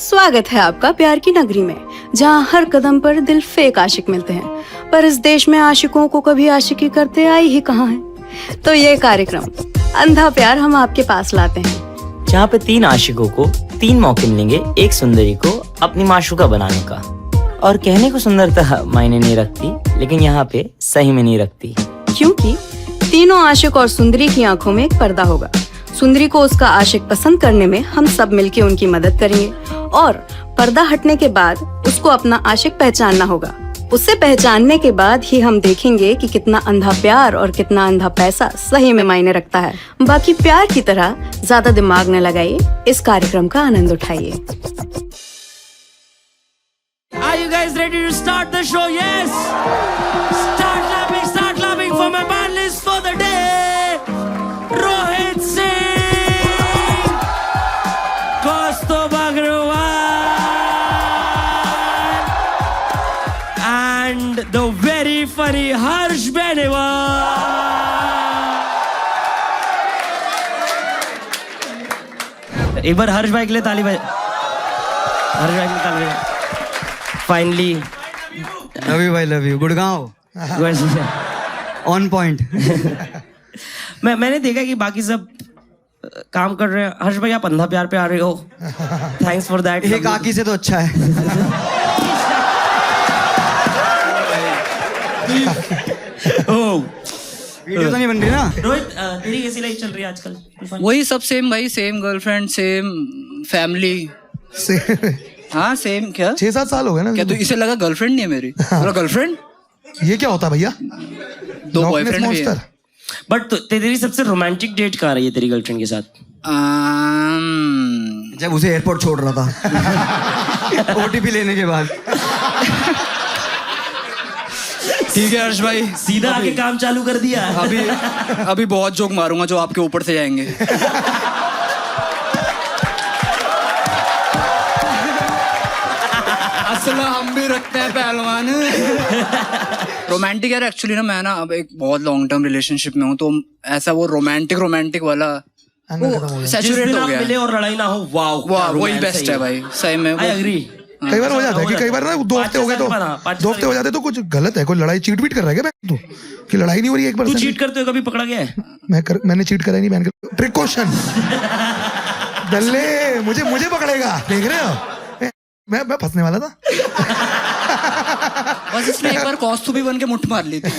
स्वागत है आपका प्यार की नगरी में, जहां हर कदम पर दिल फेक आशिक मिलते हैं। पर इस देश में आशिकों को कभी आशिकी करते आई ही कहाँ है। तो ये कार्यक्रम अंधा प्यार हम आपके पास लाते हैं, जहाँ पे 3 आशिकों को 3 मौके मिलेंगे एक सुंदरी को अपनी माशूका बनाने का। और कहने को सुंदरता मायने नहीं रखती, लेकिन यहाँ पे सही में नहीं रखती, क्योंकि तीनों आशिक और सुंदरी की आंखों में एक पर्दा होगा। सुंदरी को उसका आशिक पसंद करने में हम सब मिलके उनकी मदद करेंगे और पर्दा हटने के बाद उसको अपना आशिक पहचानना होगा। उसे पहचानने के बाद ही हम देखेंगे कि कितना अंधा प्यार और कितना अंधा पैसा सही में मायने रखता है। बाकी प्यार की तरह ज्यादा दिमाग न लगाइए, इस कार्यक्रम का आनंद उठाइए। Are you guys ready to start the show? Yes! Start clapping for my panelists for the day! Rohit Singh! Kaustubh Agrawal! And the very funny Harsh Benewal! एक बार हर्ष भाई के लिए ताली बजाए। हर्ष भाई के लिए ताली बजाए। Finally love you Gurgaon on point. मैंने देखा कि बाकी सब काम कर रहे हैं। हर्ष भाई आप अंधा प्यार पे आ रहे हो, थैंक्स फॉर दैट। एक आकी से तो अच्छा है। ओह वीडियो तो नहीं बन रही ना। रोहित, तेरी कैसी लाइफ चल रही है आजकल? वही सब सेम भाई, सेम गर्लफ्रेंड, सेम फैमिली। हाँ सेम। क्या 6-7 साल हो गए ना। क्या तो इसे लगा गर्लफ्रेंड नहीं है मेरी? मेरा गर्लफ्रेंड ये क्या होता है भैया? 2 बॉयफ्रेंड भी है। बट तेरी सबसे रोमांटिक डेट कहाँ रही है तेरी गर्लफ्रेंड के साथ? जब उसे एयरपोर्ट छोड़ रहा था ओटीपी लेने के बाद। ठीक है हर्ष भाई, सीधा आके काम चालू कर दिया। अभी बहुत जोक मारूंगा जो आपके ऊपर से जाएंगे। असल हम भी रखते हैं पहलवान। रोमांटिक यार, एक्चुअली ना मैं ना अब एक बहुत लॉन्ग टर्म रिलेशनशिप में हूँ, तो ऐसा वो रोमांटिक वाला सैचुरेट हो गया। मिले और लड़ाई ना हो, वाह वही बेस्ट है भाई, सही में। I agree. कई बार हो जाता है कि कई बार ना 2 हफ्ते हो गए तो 2 हफ्ते हो जाते तो कुछ गलत है, कोई लड़ाई चीट वीट कर रहा है क्या तू? कि लड़ाई नहीं हो रही है एक बार। तू चीट करते हो कभी पकड़ा गया है? मैंने चीट करा ही नहीं, मैंने प्रिकॉशन। दल्ले मुझे पकड़ेगा, देख रहे हो? मैं फंसने वाला था। बस इसने एक बार कौस्तुभ भी बन के मुट्ठ मार ली थी।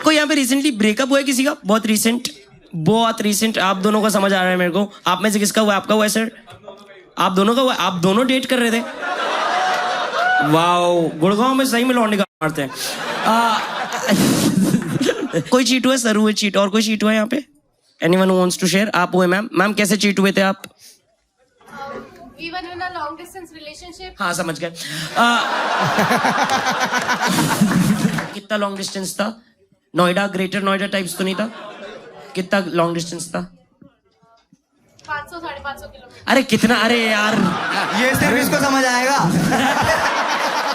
कोई यहाँ पे रिसेंटली ब्रेकअप हुआ है किसी का? बहुत रिसेंट। आप दोनों का समझ आ रहा है मेरे को। आप में से किसका हुआ? आपका हुआ है सर? आप दोनों का हुआ? आप दोनों डेट कर रहे थे? वाओ, गुड़गांव में सही में लौंडे का मारते हैं। कोई चीट हुआ है? सर हुए चीट। और कोई चीट हुआ है यहाँ पे? Anyone who wants to share? आप हुए मैम? मैम कैसे चीट हुए थे आप? We were in a long distance relationship. हाँ समझ गए। कितना लॉन्ग डिस्टेंस था? नोएडा, ग्रेटर नोएडा टाइप्स तो नहीं था? कितना लॉन्ग डिस्टेंस था? 500-550 किलोमीटर। अरे कितना? अरे यार ये सिर्फ इसको समझ आएगा।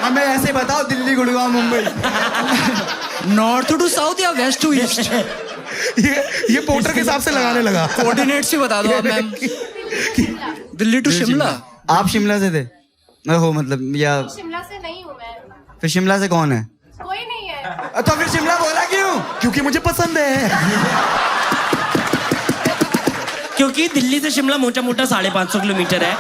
हमें ऐसे बताओ, Delhi, Gurgaon, Mumbai. North to south या वेस्ट टू ईस्ट? ये पोर्टर के हिसाब से लगाने लगा। कोऑर्डिनेट्स भी बता दो आप मैम। दिल्ली टू शिमला। आप शिमला से थे? हो मतलब, या शिमला से नहीं हूँ मैं। फिर शिमला से कौन है? कोई नहीं है। तो फिर शिमला बोला क्यों? क्योंकि मुझे पसंद है। क्योंकि दिल्ली से शिमला मोटा 550 किलोमीटर है।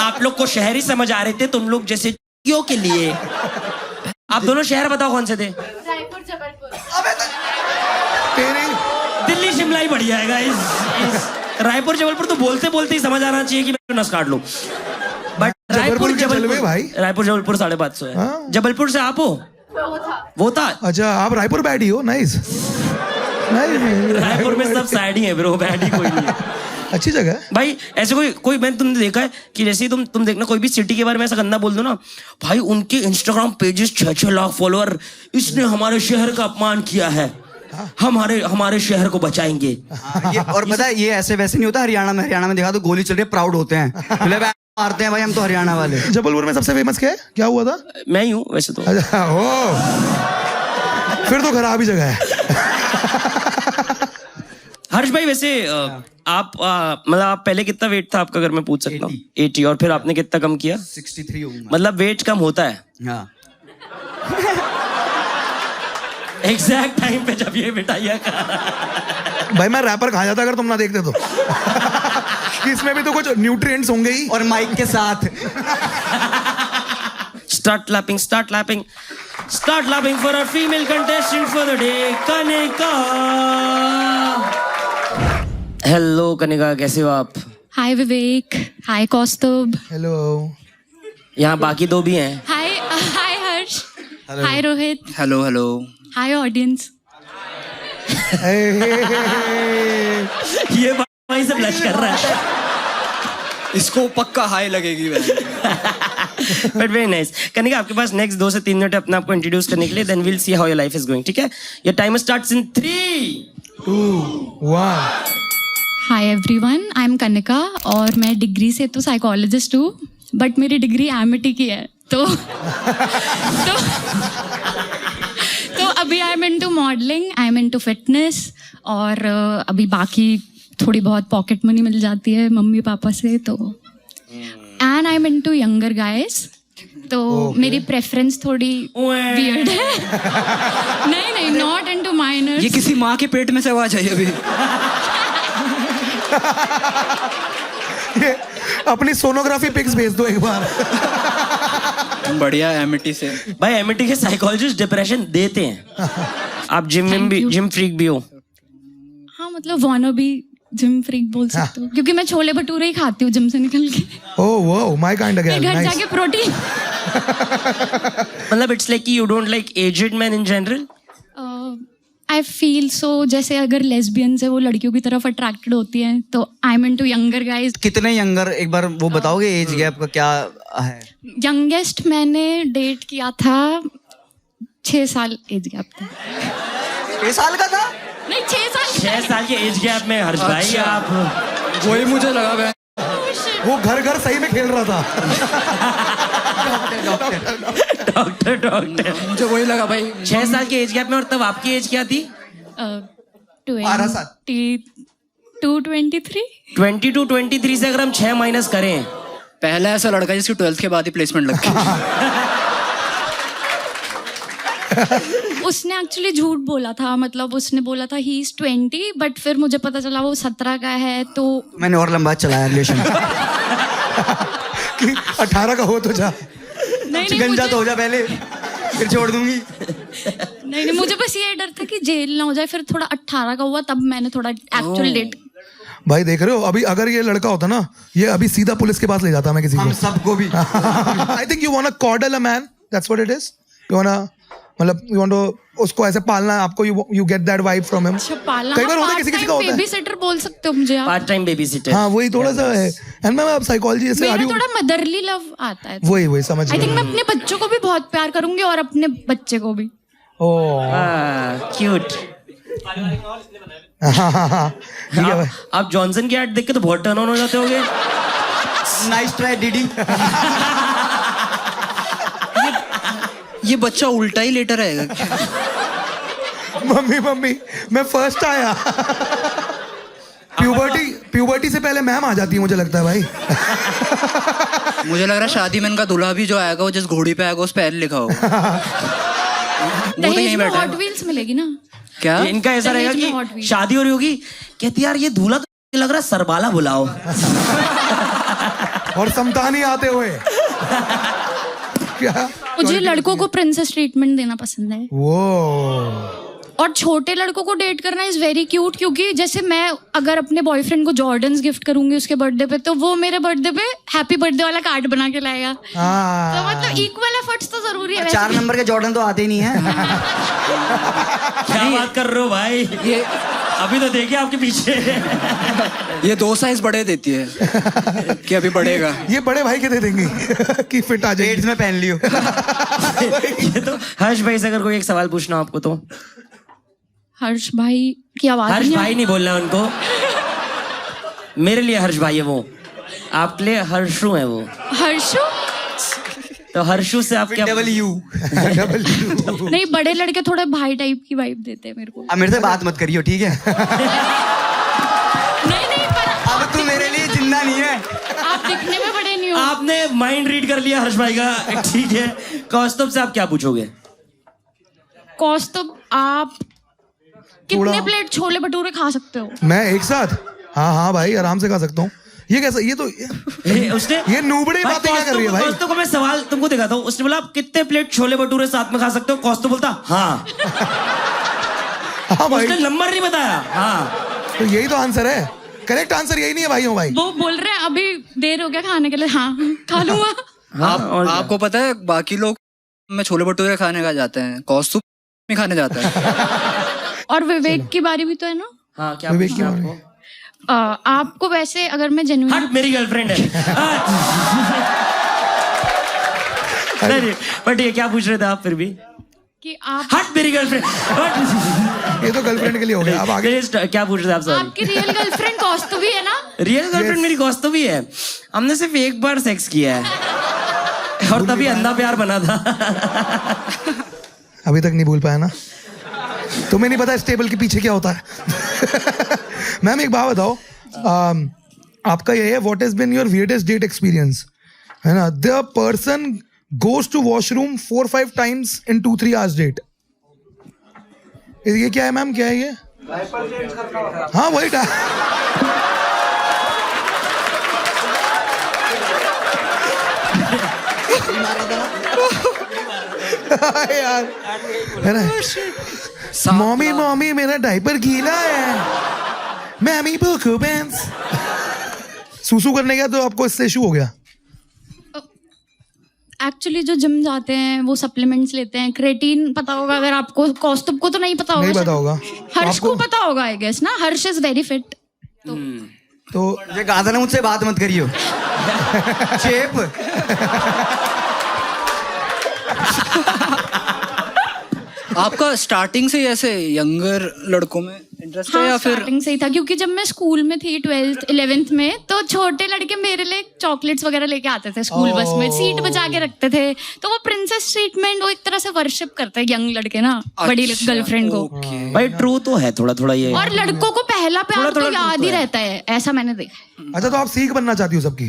आप लोग को शहर ही समझ आ रहे थे, तुम लोग जैसे क्यों के लिए। आप दोनों शहर बताओ कौन से थे? रायपुर, जबलपुर। दिल्ली शिमला ही बढ़िया है गाइस। रायपुर जबलपुर तो बोलते ही समझ आना चाहिए कि मैं नस काट लूं। बट रायपुर जबलपुर भाई, रायपुर जबलपुर 550 है। हाँ? जबलपुर से आप हो? वो था। अच्छा, आप रायपुर बैठी हो? नाइस। रायपुर में सब सैड ही है ब्रो, बैड ही कोई नहीं है। अच्छी जगह है भाई। ऐसे कोई मैंने तुमने देखा है कि जैसे ही तुम देखना कोई भी सिटी के बारे में ऐसा गंदा बोल दो ना भाई, उनके इंस्टाग्राम पेजेस 6-6 लाख फॉलोअर। इसने हमारे शहर का अपमान किया है, हमारे शहर को बचाएंगे। और पता है ये ऐसे वैसे नहीं होता। हरियाणा में देखा तो गोली चल रही, प्राउड होते हैं, मारते हैं भाई, हम तो हरियाणा वाले। जबलपुर में सबसे फेमस क्या हुआ था? मैं ही हूँ वैसे तो। अच्छा, फिर तो खराब ही जगह है। हर्ष भाई वैसे आप मतलब आप पहले कितना वेट था आपका, अगर मैं पूछ सकता हूँ? 80। और फिर आपने कितना कम किया? 63 हूँ मैं। मतलब वेट कम होता है हाँ एग्जैक्ट टाइम पे जब ये मिठाइयाँ खा भाई मैं रैपर खा जाता अगर तुम ना देखते तो। इसमें भी तो कुछ न्यूट्रिएंट्स होंगे ही। और माइक के साथ। Start clapping for our female contestant for the day, Kanika. Hello Kanika, कैसे हो आप? हाय विवेक, हाय कौस्तुभ, हेलो। यहाँ बाकी दो भी हैं। हाय हाय हर्ष, हाय रोहित, हेलो हेलो। हाय ऑडियंस। ये भाई से ब्लश कर रहा है। इसको पक्का हाई लगेगी। But very nice. कनिका आपके पास नेक्स्ट 2 से 3 मिनट अपने आप को इंट्रोड्यूस करने के लिए, then will see how your life is going. ठीक है, your timer starts in 3, 2, 1। Hi everyone, I am Kanika और मैं डिग्री से तो साइकोलॉजिस्ट हूँ, बट मेरी डिग्री एमिटी की है। तो अभी I am into modelling, I am into fitness, और अभी बाकी थोड़ी बहुत पॉकेट मनी मिल जाती है मम्मी पापा से, तो and I am into younger guys, तो मेरी प्रेफरेंस थोड़ी वियर्ड है। नहीं, नॉट इनटू माइनर्स। ये किसी माँ के पेट में से आवाज आई अभी। ये अपनी सोनोग्राफी पिक्स भेज दो एक बार। बढ़िया एमिटी से। भाई एमिटी के साइकोलॉजिस्ट डिप्रेशन देते हैं। आप जिम फ्रीक भी हो? हाँ, मतलब वानो भी जिम फ्रीक बोल सकते हो, क्योंकि मैं छोले भटूरे ही खाती हूँ जिम से निकल के। Oh wow, my kind of girl. घर जाके प्रोटीन। मतलब it's like you don't like aged man in general? I feel so, जैसे अगर लेस्बियंस है वो लड़कियों की तरफ अट्रैक्टेड होती हैं, तो I am into younger guys. कितने यंगर, एक बार वो बताओगे एज गैप का क्या है? यंगेस्ट मैंने डेट किया था 6 साल एज गैप था। 6 साल का था? नहीं, 6 साल। 6 साल के एज गैप में हर्ष भाई आप। वही मुझे लगा भाई। वो घर सही में खेल रहा था। डॉक्टर मुझे वही लगा भाई। 6 साल के एज गैप में। और तब आपकी एज क्या थी? 12 साल। 23। 22, 23 से अगर हम 6 माइनस करें। पहला ऐसा लड़का जिसकी 12th के बाद ही प्लेसमेंट लग गई। उसने एक्चुअली झूठ बोला था, मतलब उसने बोला था ही इज 20, बट फिर मुझे पता चला वो 17 का है। तो मैंने और लंबा चलाया रिलेशन। 18 का हो तो जा। नहीं, गंजा तो हो जा पहले, फिर छोड़ दूंगी। नहीं, मुझे बस ये डर था कि जेल ना हो जाए। फिर थोड़ा 18 का हुआ, तब मैंने थोड़ा एक्चुअल डेट। भाई देख रहे हो, अभी अगर ये लड़का होता ना, ये अभी सीधा पुलिस के पास ले जाता मैं किसी को। हम सबको भी। I think you want to coddle a man, that's what it is. You want मतलब यू वांट टू उसको ऐसे पालना है आपको, you get that vibe from him. कई बार होता है, किसी का होता है। बेबी सिटर बोल सकते हो मुझे आप। Part time baby sitter. हाँ, वही थोड़ा सा है। एंड मैं अब साइकोलॉजी जैसे आ रही हूँ, थोड़ा मदरली लव आता है। वही समझ आई थिंक गया। मैं अपने बच्चों को भी बहुत प्यार करूंगी और अपने बच्चे को भी। ओह क्यूट। ठीक है भाई। आप जॉनसन की एड देख के तो बहुत टर्न ऑन हो जाते होगे। Nice try DD. ये बच्चा उल्टा ही लेटर आएगा क्या? मम्मी मैं फर्स्ट आया। प्यूबर्टी से पहले मैम आ जाती है, मुझे लगता है भाई। मुझे लग रहा है शादी में इनका दूल्हा भी जो आएगा वो जिस घोड़ी पे आएगा उस पे एल लिखा होगा। वो तो यहीं बैठा हॉट है। व्हील्स मिलेगी ना क्या? इनका ऐसा रहेगा दहेज में Hot कि Wheels। शादी हो रही होगी, कहती यार ये दूल्हा तो लग रहा है सरबाला बुलाओ। और समतानी आते हुए। क्या? मुझे लड़कों को प्रिंसेस ट्रीटमेंट देना पसंद है, वो और छोटे लड़कों को डेट करना इज वेरी क्यूट, क्योंकि जैसे मैं अगर अपने बॉयफ्रेंड को जॉर्डन्स गिफ्ट करूंगी उसके बर्थडे पे, तो वो मेरे बर्थडे पे हैप्पी बर्थडे वाला कार्ड बना के लाएगा। तो मतलब इक्वल एफर्ट्स तो जरूरी है। 4 नंबर के जॉर्डन तो आते ही नहीं है। क्या बात कर रहे हो भाई? ये अभी तो देखिए आपके पीछे। ये 2 साइज बड़े देती है कि अभी बढ़ेगा। ये बड़े भाई के दे देंगे कि फिट आ जाएगी। एड्स में पहन लियो। ये तो हर्ष भाई से अगर कोई एक सवाल पूछना हो आपको तो? हर्ष भाई की आवाज हर्ष नहीं भाई नहीं बोलना उनको। मेरे लिए हर्ष भाई है वो, आपके लिए हर्षु है वो। हर्षु? तो हर्षु से आप क्या? डबल नहीं, बड़े लड़के थोड़े भाई टाइप की वाइब देते हैं मेरे को। अब मेरे से बात मत करियो, ठीक है? दिखता नहीं है। आप दिखने में बड़े नहीं हो। आपने माइंड रीड कर लिया हर्ष भाई का, ठीक है। कौस्तुभ से आप क्या पूछोगे? कौस्तुभ, आप कितने थोड़ा- प्लेट छोले भटूरे खा सकते हो? मैं एक साथ? हाँ भाई, आराम से खा सकता हूँ। ये कैसा, ये तो उसने ये नूबड़ी भाई, बातें क्या कर रही है भाई? कौस्तुभ को मैं सवाल तुमको दिखाता हूँ। उसने बोला आप कितने प्लेट छोले भटूरे साथ में खा सकते हो? कौस्तुभ बोलता हाँ। हाँ भाई, उसने नंबर नहीं बताया। हाँ, तो यही तो आंसर है। करेक्ट आंसर यही नहीं है भाई? हो भाई, वो बोल रहे हैं अभी देर हो गया खाने के लिए, हाँ खा लूंगा। आपको पता है बाकी लोग में छोले भटूरे खाने का जाते हैं, कौस्तुभ में खाने जाता है। और विवेक की बारी भी तो है ना। हाँ, क्या विवेक पूछना है की आपको? आपको वैसे अगर मैं जेन्युइन हट, मेरी गर्लफ्रेंड है। नहीं, बट ये क्या पूछ रहे थे आप फिर भी? कि आप हट, मेरी गर्लफ्रेंड। ये तो गर्लफ्रेंड के लिए हो गया। अब आगे क्या पूछ रहे थे आप? सॉरी, आपकी रियल गर्लफ्रेंड कौस्तुभ ही है ना? रियल गर्लफ्रेंड मेरी कौस्तुभ ही है। हमने सिर्फ एक बार सेक्स किया है और तभी अंधा प्यार बना था। अभी तक नहीं भूल पाया ना? तुम्हें नहीं पता इस टेबल के पीछे क्या होता है। मैम एक बात बताओ, आपका ये है what has been your weirdest date experience, है ना? The person goes to washroom 4-5 times in 2-3 hours date. ये क्या है मैम, क्या है ये? हाँ वही यार, है ना? मॉमी मॉमी मेरा डायपर गीला है, मैमी भूखू बेंस। सूसू करने गया तो आपको इससे इशू हो गया? एक्चुअली जो जिम जाते हैं वो सप्लीमेंट्स लेते हैं, क्रेटीन पता होगा अगर आपको, कौस्तुभ को तो नहीं पता होगा। नहीं पता होगा। हर्ष को पता होगा आई गेस ना, हर्ष इज वेरी फिट। तो मुझे कहा था ना मुझसे बात मत करियो। शेप। आपका स्टार्टिंग से ही ऐसे यंगर लड़कों में इंटरेस्ट है हाँ, या फिर? स्टार्टिंग से ही था, क्योंकि जब मैं स्कूल में थी 12th 11th में, तो छोटे लड़के मेरे लिए चॉकलेट्स वगैरह लेके आते थे स्कूल बस में, सीट बचा के रखते थे। तो वो प्रिंसेस ट्रीटमेंट, वो एक तरह से वर्शिप करते हैं यंग लड़के ना बड़ी गर्लफ्रेंड को। भाई ट्रू तो है थोड़ा थोड़ा ये। और लड़कों को पहला प्यार तो याद ही रहता है, ऐसा मैंने देखा। अच्छा, तो आप सीख बनना चाहती हो सबकी?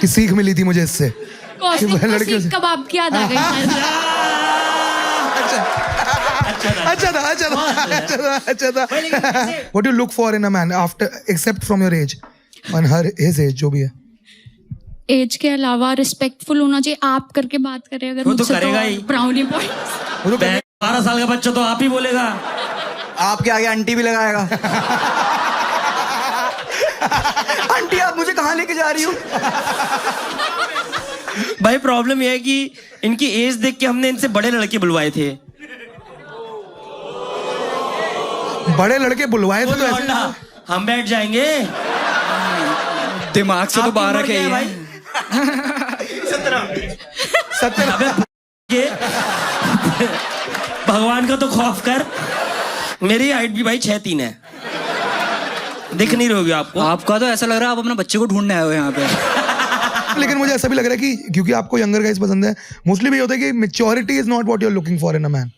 कि सीख मिली थी मुझे इससे? कौस्तुभ को लड़कियों से- सीख कबाब की याद आ गई। अच्छा था। What do you look for in a man after, except from your age, on his age जो भी है? एज के अलावा रिस्पेक्टफुल होना चाहिए। आप करके बात करें अगर वो तो मुझसे, करेगा ही। Brownie points. वो तो 12 साल का बच्चा तो आप ही बोलेगा। आपके आगे आंटी भी लगाएगा। आंटी आप मुझे कहाँ लेके जा रही हो? भाई प्रॉब्लम ये है कि इनकी एज देख के हमने इनसे बड़े लड़के बुलवाए थे। बड़े लड़के बुलवाए थे तो ऐसे लौंडा, हम बैठ जाएंगे। दिमाग से तो आपकी बाहर उम्र क्या है है भाई? 17। अबे ये भगवान का तो खौफ कर। मेरी हाइट भी भाई 6'3" है। दिख नहीं रहोगे आपको? आपका तो ऐसा लग रहा है आप अपने बच्चे को ढूंढने आए हो यहाँ पे। लेकिन मुझे ऐसा भी लग रहा है कि क्योंकि आपको यंगर गाइस पसंद है, मोस्टली भी होता है कि maturity is not what you are looking for in a man.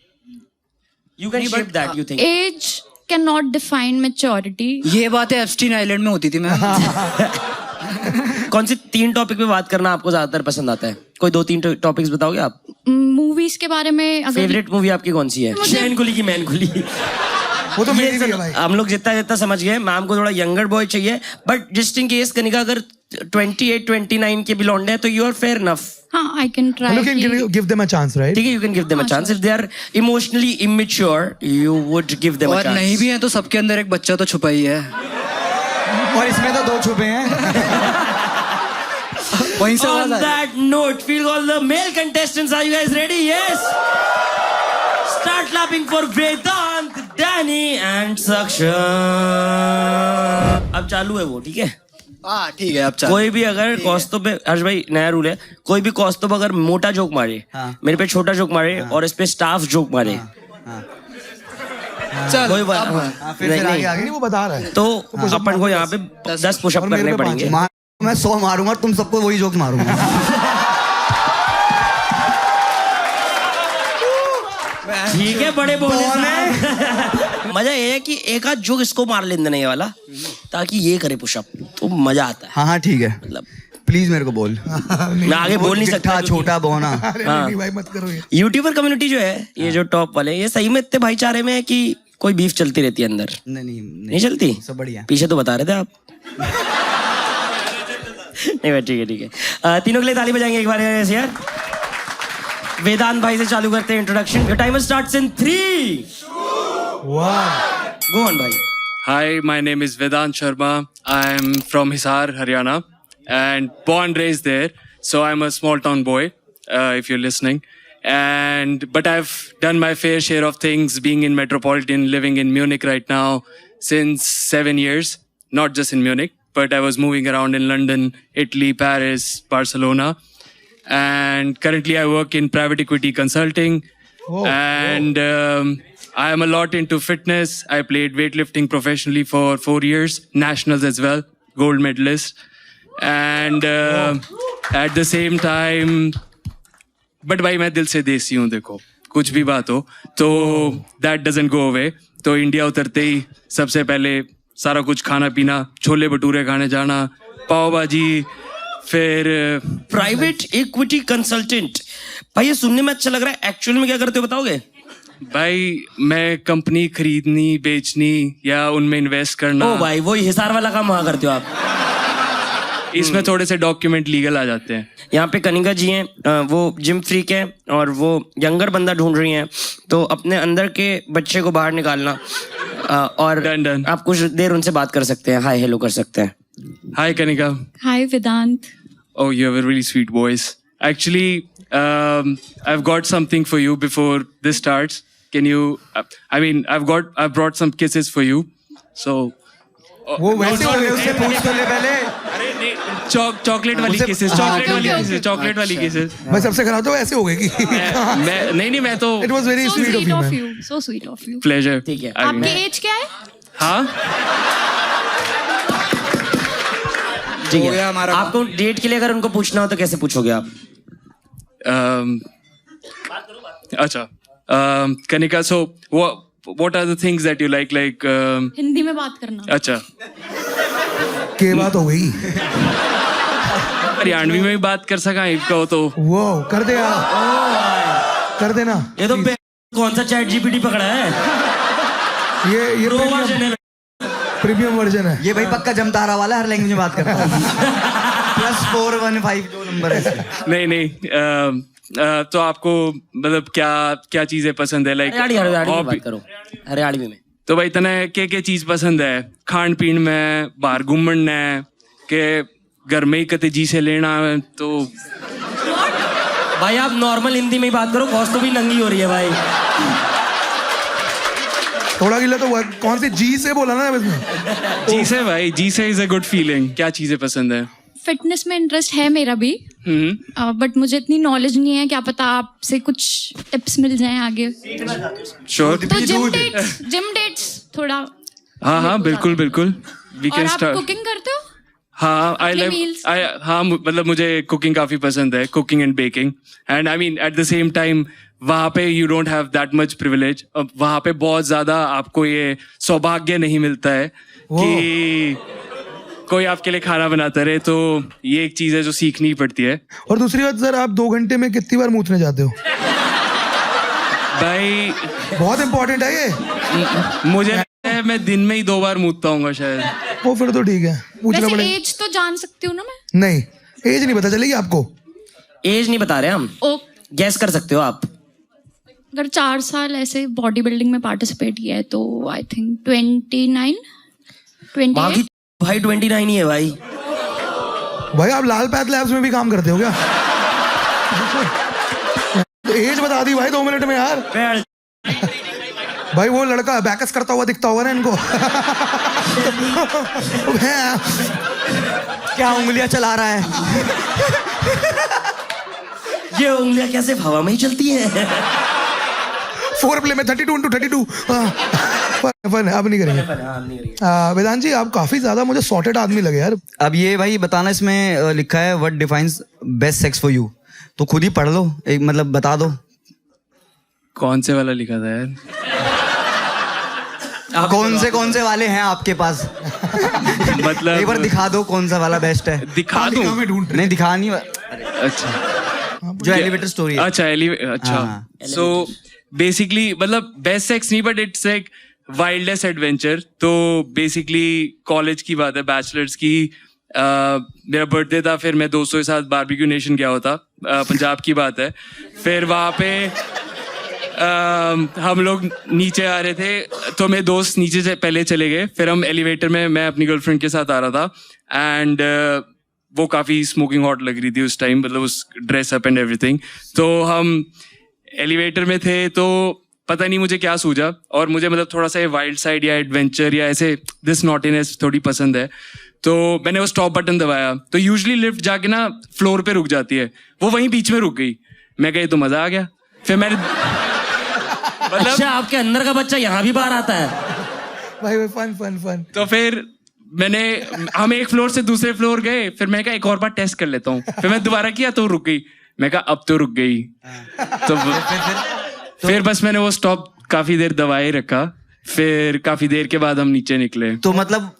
You can shape that, you think? Age can not define maturity. ये बातें एप्स्टीन आइलैंड में होती थी मैम। कौन सी 3 टॉपिक पे बात करना आपको ज्यादातर पसंद आता है? कोई 2-3 टॉपिक्स बताओगे आप? मूवीज के बारे में अगर फेवरेट मूवी आपकी कौन सी है? मुझे- मैनकुली की मैनकुली। वो तो ये मेरी भी है भाई। हम लोग जितना समझ गए, मैम को थोड़ा यंगर बॉय चाहिए, but just in case Kanika अगर 28-29 के बिलोंड है तो यू आर फेयर इनफ। हाँ, I can Look, try. give them a chance, right? ठीक है, you can give them a chance. If they are emotionally immature you would give them a और chance. नहीं भी है तो सबके अंदर एक बच्चा तो छुपा ही है। और इसमें तो 2 छुपे हैं। वहीं से On आवाज आ रही है। that note, feel all the male contestants. Are you guys ready? Yes. Start clapping for Vedant, Danny, and Saksha. अब चालू है वो, ठीक है? हाँ ठीक है, अब चल। कोई भी अगर कौस्तुभ पे, हर्ष भाई नया रूल है, कोई भी कौस्तुभ अगर मोटा जोक मारे, मेरे पे छोटा जोक मारे और इस पे स्टाफ जोक मारे, चल कोई बात फिर नहीं, आगे नहीं, आगे नहीं, वो बता रहा है। तो अपन को यहाँ पे 10 पुशअप और मेरे करने पे पाँच पड़ेंगे। मैं 100 मारूंगा, तुम सबको वही जोक्स मारूंगा। ठीक है, बड़े बोले साहब। मजा ये है कि एक आध जोक इसको मार लेना ये वाला, ताकि ये करे पुशअप, तो मजा आता है। हाँ हाँ ठीक है, मतलब प्लीज मेरे को बोल। मैं आगे बोल नहीं सकता जिट्ठा, छोटा बोना। अरे नहीं भाई मत करो ये। यूट्यूबर कम्युनिटी जो है, ये जो टॉप वाले, ये सही में इतने भाईचारे में है कि कोई बीफ चलती रहती है अंदर? नहीं चलती? सब बढ़िया। पीछे तो बता रहे थे आप। नहीं भाई ठीक है ठीक है। तीनों के लिए ताली बजाएंगे एक बार ऐसे यार। वेदांत भाई से चालू करते हैं introduction. Your timer starts in 3 go on भाई। Hi, my name is Vedant Sharma. I'm from Hisar, Haryana, and born raised there. So I'm a small town boy, if you're listening. But I've done my fair share of things, being in metropolitan, living in Munich right now since 7 years. Not just in Munich, but I was moving around in London, Italy, Paris, Barcelona, and currently I work in private equity consulting. I am a lot into fitness. I played weightlifting professionally for 4 years, nationals as well, gold medalist. And at the same time, but भाई मैं दिल से देसी हूँ, देखो कुछ भी बात हो तो that doesn't go away. तो इंडिया उतरते ही सबसे पहले सारा कुछ खाना पीना, छोले भटूरे खाने जाना, पाव भाजी, फिर प्राइवेट इक्विटी कंसल्टेंट। भाई ये सुनने में अच्छा लग रहा है, एक्चुअल में क्या करते हो बताओगे? भाई मैं कंपनी खरीदनी, बेचनी या उनमें इन्वेस्ट करना। ओ भाई वही हिसार वाला काम वहाँ करते हो आप। इसमें थोड़े से डॉक्यूमेंट लीगल आ जाते हैं। यहाँ पे कनिका जी हैं, वो जिम फ्रीक है और वो यंगर बंदा ढूंढ रही हैं, तो अपने अंदर के बच्चे को बाहर निकालना। और Done. आप कुछ देर उनसे बात कर सकते हैं, हाय हेलो कर सकते हैं। Hi Kanika. Hi, Vedant. Oh, you have a really sweet voice. Actually, I've got something for you before this starts. Can you? I've brought some kisses for you. So. वो वैसे हो गए, उससे पूछ तो ले पहले। अरे नहीं, चॉकलेट वाली kisses, चॉकलेट वाली kisses, चॉकलेट वाली kisses. मैं सबसे खराब तो वैसे हो गए कि नहीं मैं तो. It was very So sweet sweet of of you. you. So sweet of you. Pleasure. ठीक है। आपकी एज क्या है? हाँ. ठीक हो है, गया हमारा। आपको डेट के लिए अगर उनको पूछना हो तो कैसे पूछोगे आप? अच्छा. Kanika, so what are the things that you like? Hindi में बात करना। अच्छा. के बात हो गई। हरियाणवी में भी बात कर सका इसका हो तो. वो कर दे यार, कर देना। ये तो कौन सा चैट जीपीटी पकड़ा है? ये प्रो वर्जन है। प्रीमियम वर्जन है। ये भाई पक्का जमतारा वाला, हर लैंग्वेज में बात करता है। +415 जो नंबर है इसका। नहीं तो आपको मतलब क्या चीजें पसंद है? लाइक हरियाणवी में बात करो, हरियाणवी में। तो भाई तने के चीज पसंद है? खान पीन में, बाहर घूमन है के घर में ही कते जी से लेना है? तो भाई आप नॉर्मल हिंदी में ही बात करो, कॉस्ट तो भी नंगी हो रही है भाई। थोड़ा गिला तो कौन सी जी से बोला ना इसमें? जी से भाई, जी से इज अ गुड फीलिंग। क्या चीजें पसंद है? फिटनेस में इंटरेस्ट है मेरा भी, बट मुझे इतनी नॉलेज नहीं है, क्या पता आपसे कुछ टिप्स मिल जाएं आगे। श्योर. तो जिम डेट्स थोड़ा। हाँ बिल्कुल वी और कैन आप स्टार्ट. कुकिंग करते हो? हाँ अपने meals? हाँ मतलब मुझे कुकिंग काफी पसंद है, cooking and baking. And I mean at the same time वहाँ पे you don't have that much privilege. वहाँ पे बहुत ज्यादा आपको ये सौभाग्य नहीं मिलता है कि कोई आपके लिए खाना बनाता रहे. तो ये एक चीज है जो सीखनी पड़ती है. और दूसरी बात सर, आप 2 घंटे में कितनी बार मूतने जाते हो? भाई बहुत इंपॉर्टेंट है ये। मुझे लगता है मैं दिन में ही 2 बार मूतता हूँ शायद. वो फिर तो ठीक है, पूछना वैसे पड़ेगा। एज तो जान सकती हूँ ना मैं? नहीं, एज नहीं पता चलेगी आपको। एज नहीं बता रहे हम, ओ, गैस कर सकते हो आप। अगर 4 साल ऐसे बॉडी बिल्डिंग में पार्टिसिपेट किया है तो आई थिंक 29, 28। भाई 29 ही है भाई। भाई आप लाल पैथ लैब्स में भी काम करते हो क्या? एज बता दी भाई 2 मिनट में यार। भाई वो लड़का बैकस करता हुआ दिखता होगा ना इनको। क्या उंगलियां चला रहा है? ये उंगलियां कैसे हवा में ही चलती हैं? 4 प्ले में 32 into 32। फन है, अब नहीं करेंगे। वेदांत जी आप काफी ज्यादा मुझे सॉर्टेड आदमी लगे यार। अब ये भाई बताना, इसमें लिखा है what defines best sex for you, तो खुद ही पढ़ लो, एक मतलब बता दो। कौन से वाला लिखा था यार? कौन से वाले हैं आपके पास? मतलब एक बार दिखा दो कौन सा वाला बेस्ट है। दिखा दूं? नहीं दिखा नहीं। अच्छा जो एलिवेटर स्टोरी है। अच्छा अच्छा सो बेसिकली मतलब बेस्ट सेक्स नहीं but it's like wildest adventure. तो बेसिकली कॉलेज की बात है, बैचलर्स की। मेरा बर्थडे था, फिर मैं दोस्तों के साथ बारबेक्यू नेशन गया होता, पंजाब की बात है। फिर वहाँ पे हम लोग नीचे आ रहे थे, तो मेरे दोस्त नीचे से पहले चले गए। फिर हम एलिवेटर में, मैं अपनी गर्लफ्रेंड के साथ आ रहा था एंड वो काफ़ी स्मोकिंग हॉट लग रही थी उस टाइम, मतलब उस ड्रेस अप एंड एवरीथिंग। तो हम एलिवेटर में थे, तो पता नहीं मुझे क्या सूझा, और मुझे मतलब थोड़ा सा वाइल्ड साइड या एडवेंचर या ऐसे दिस नॉटीनेस थोड़ी पसंद है। तो मैंने वो स्टॉप बटन दबाया, तो यूजुअली लिफ्ट जाके ना फ्लोर पे रुक जाती है, वो वहीं बीच में रुक गई। मैं कही तो मजा आ गया। फिर मैंने मतलब अच्छा, आपके अंदर का बच्चा यहाँ भी बाहर आता है। भाई फन। तो फिर हम एक फ्लोर से दूसरे फ्लोर गए। फिर मैंने कहा एक और बार टेस्ट कर लेता हूँ। फिर मैं दोबारा किया तो रुक गई। मैं कहा अब तो रुक गई। तो फिर बस मैंने वो स्टॉप काफी देर दबाए रखा। फिर काफी देर के बाद हम नीचे निकले। तो मतलब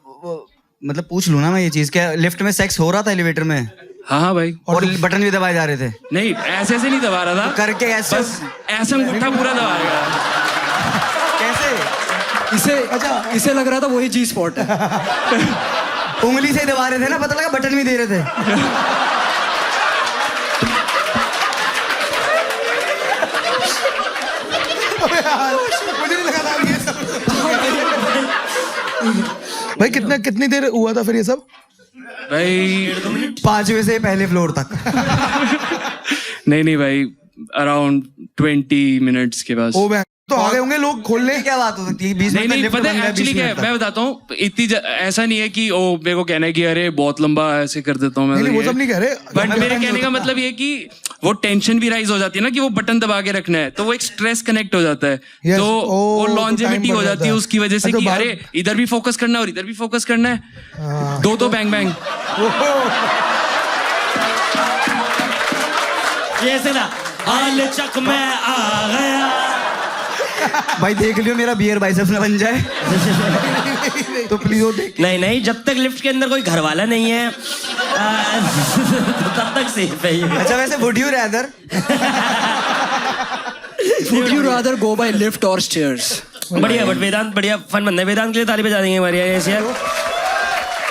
पूछ लूँ ना मैं ये चीज, क्या लिफ्ट में सेक्स हो रहा था एलिवेटर में? हाँ भाई। और बटन भी दबाए जा रहे थे? नहीं, ऐसे नहीं दबा रहा था। तो करके ऐसे बस ऐसा अंगूठा पूरा दबाएगा। कैसे? इसे लग रहा था वही जी स्पॉट है। उंगली से दबा रहे थे ना, पता लगा बटन भी दे रहे थे। मुझे नहीं लगा था ये सब। भाई कितनी देर हुआ था फिर ये सब? भाई 5वें से पहले फ्लोर तक। नहीं भाई, अराउंड 20 मिनट्स के बाद। ओ भाई, तो आ गए होंगे लोग खोलने। क्या बात हो सकती है? 20 मिनट में नहीं लिफ्ट पता बन है गया, एक्चुअली 20 क्या है, मिनट मैं बताता हूँ। ऐसा नहीं है कि ओ मेरे को कहना है कि अरे बहुत लंबा ऐसे कर देता हूँ मैं। नहीं, वो सब नहीं कह रहे। बट मेरे कहने का मतलब ये कि वो टेंशन भी राइज हो जाती है ना, कि वो बटन दबा के रखना है, तो वो एक स्ट्रेस कनेक्ट हो जाता है। Yes, तो वो तो लॉन्जेविटी time हो बढ़ जाती है जाता है। उसकी वजह से अच्छा, कि बाहर- अरे इधर भी फोकस करना है और इधर भी फोकस करना है, दो तो बैंग बैंग। ये से ना हाल चक में आ गया। भाई देख लियो मेरा बियर बाइसेप्स ना बन जाए। तो प्लीज वो देख। नहीं, जब तक लिफ्ट के अंदर कोई घर वाला नहीं है तब तक सेफ है ये। अच्छा वैसे would you rather go by lift और स्टेयर्स? बढ़िया, बट वेदांत बढ़िया फन बंदा है। वेदांत के लिए ताली बजा देंगे हमारी ऐसे यार।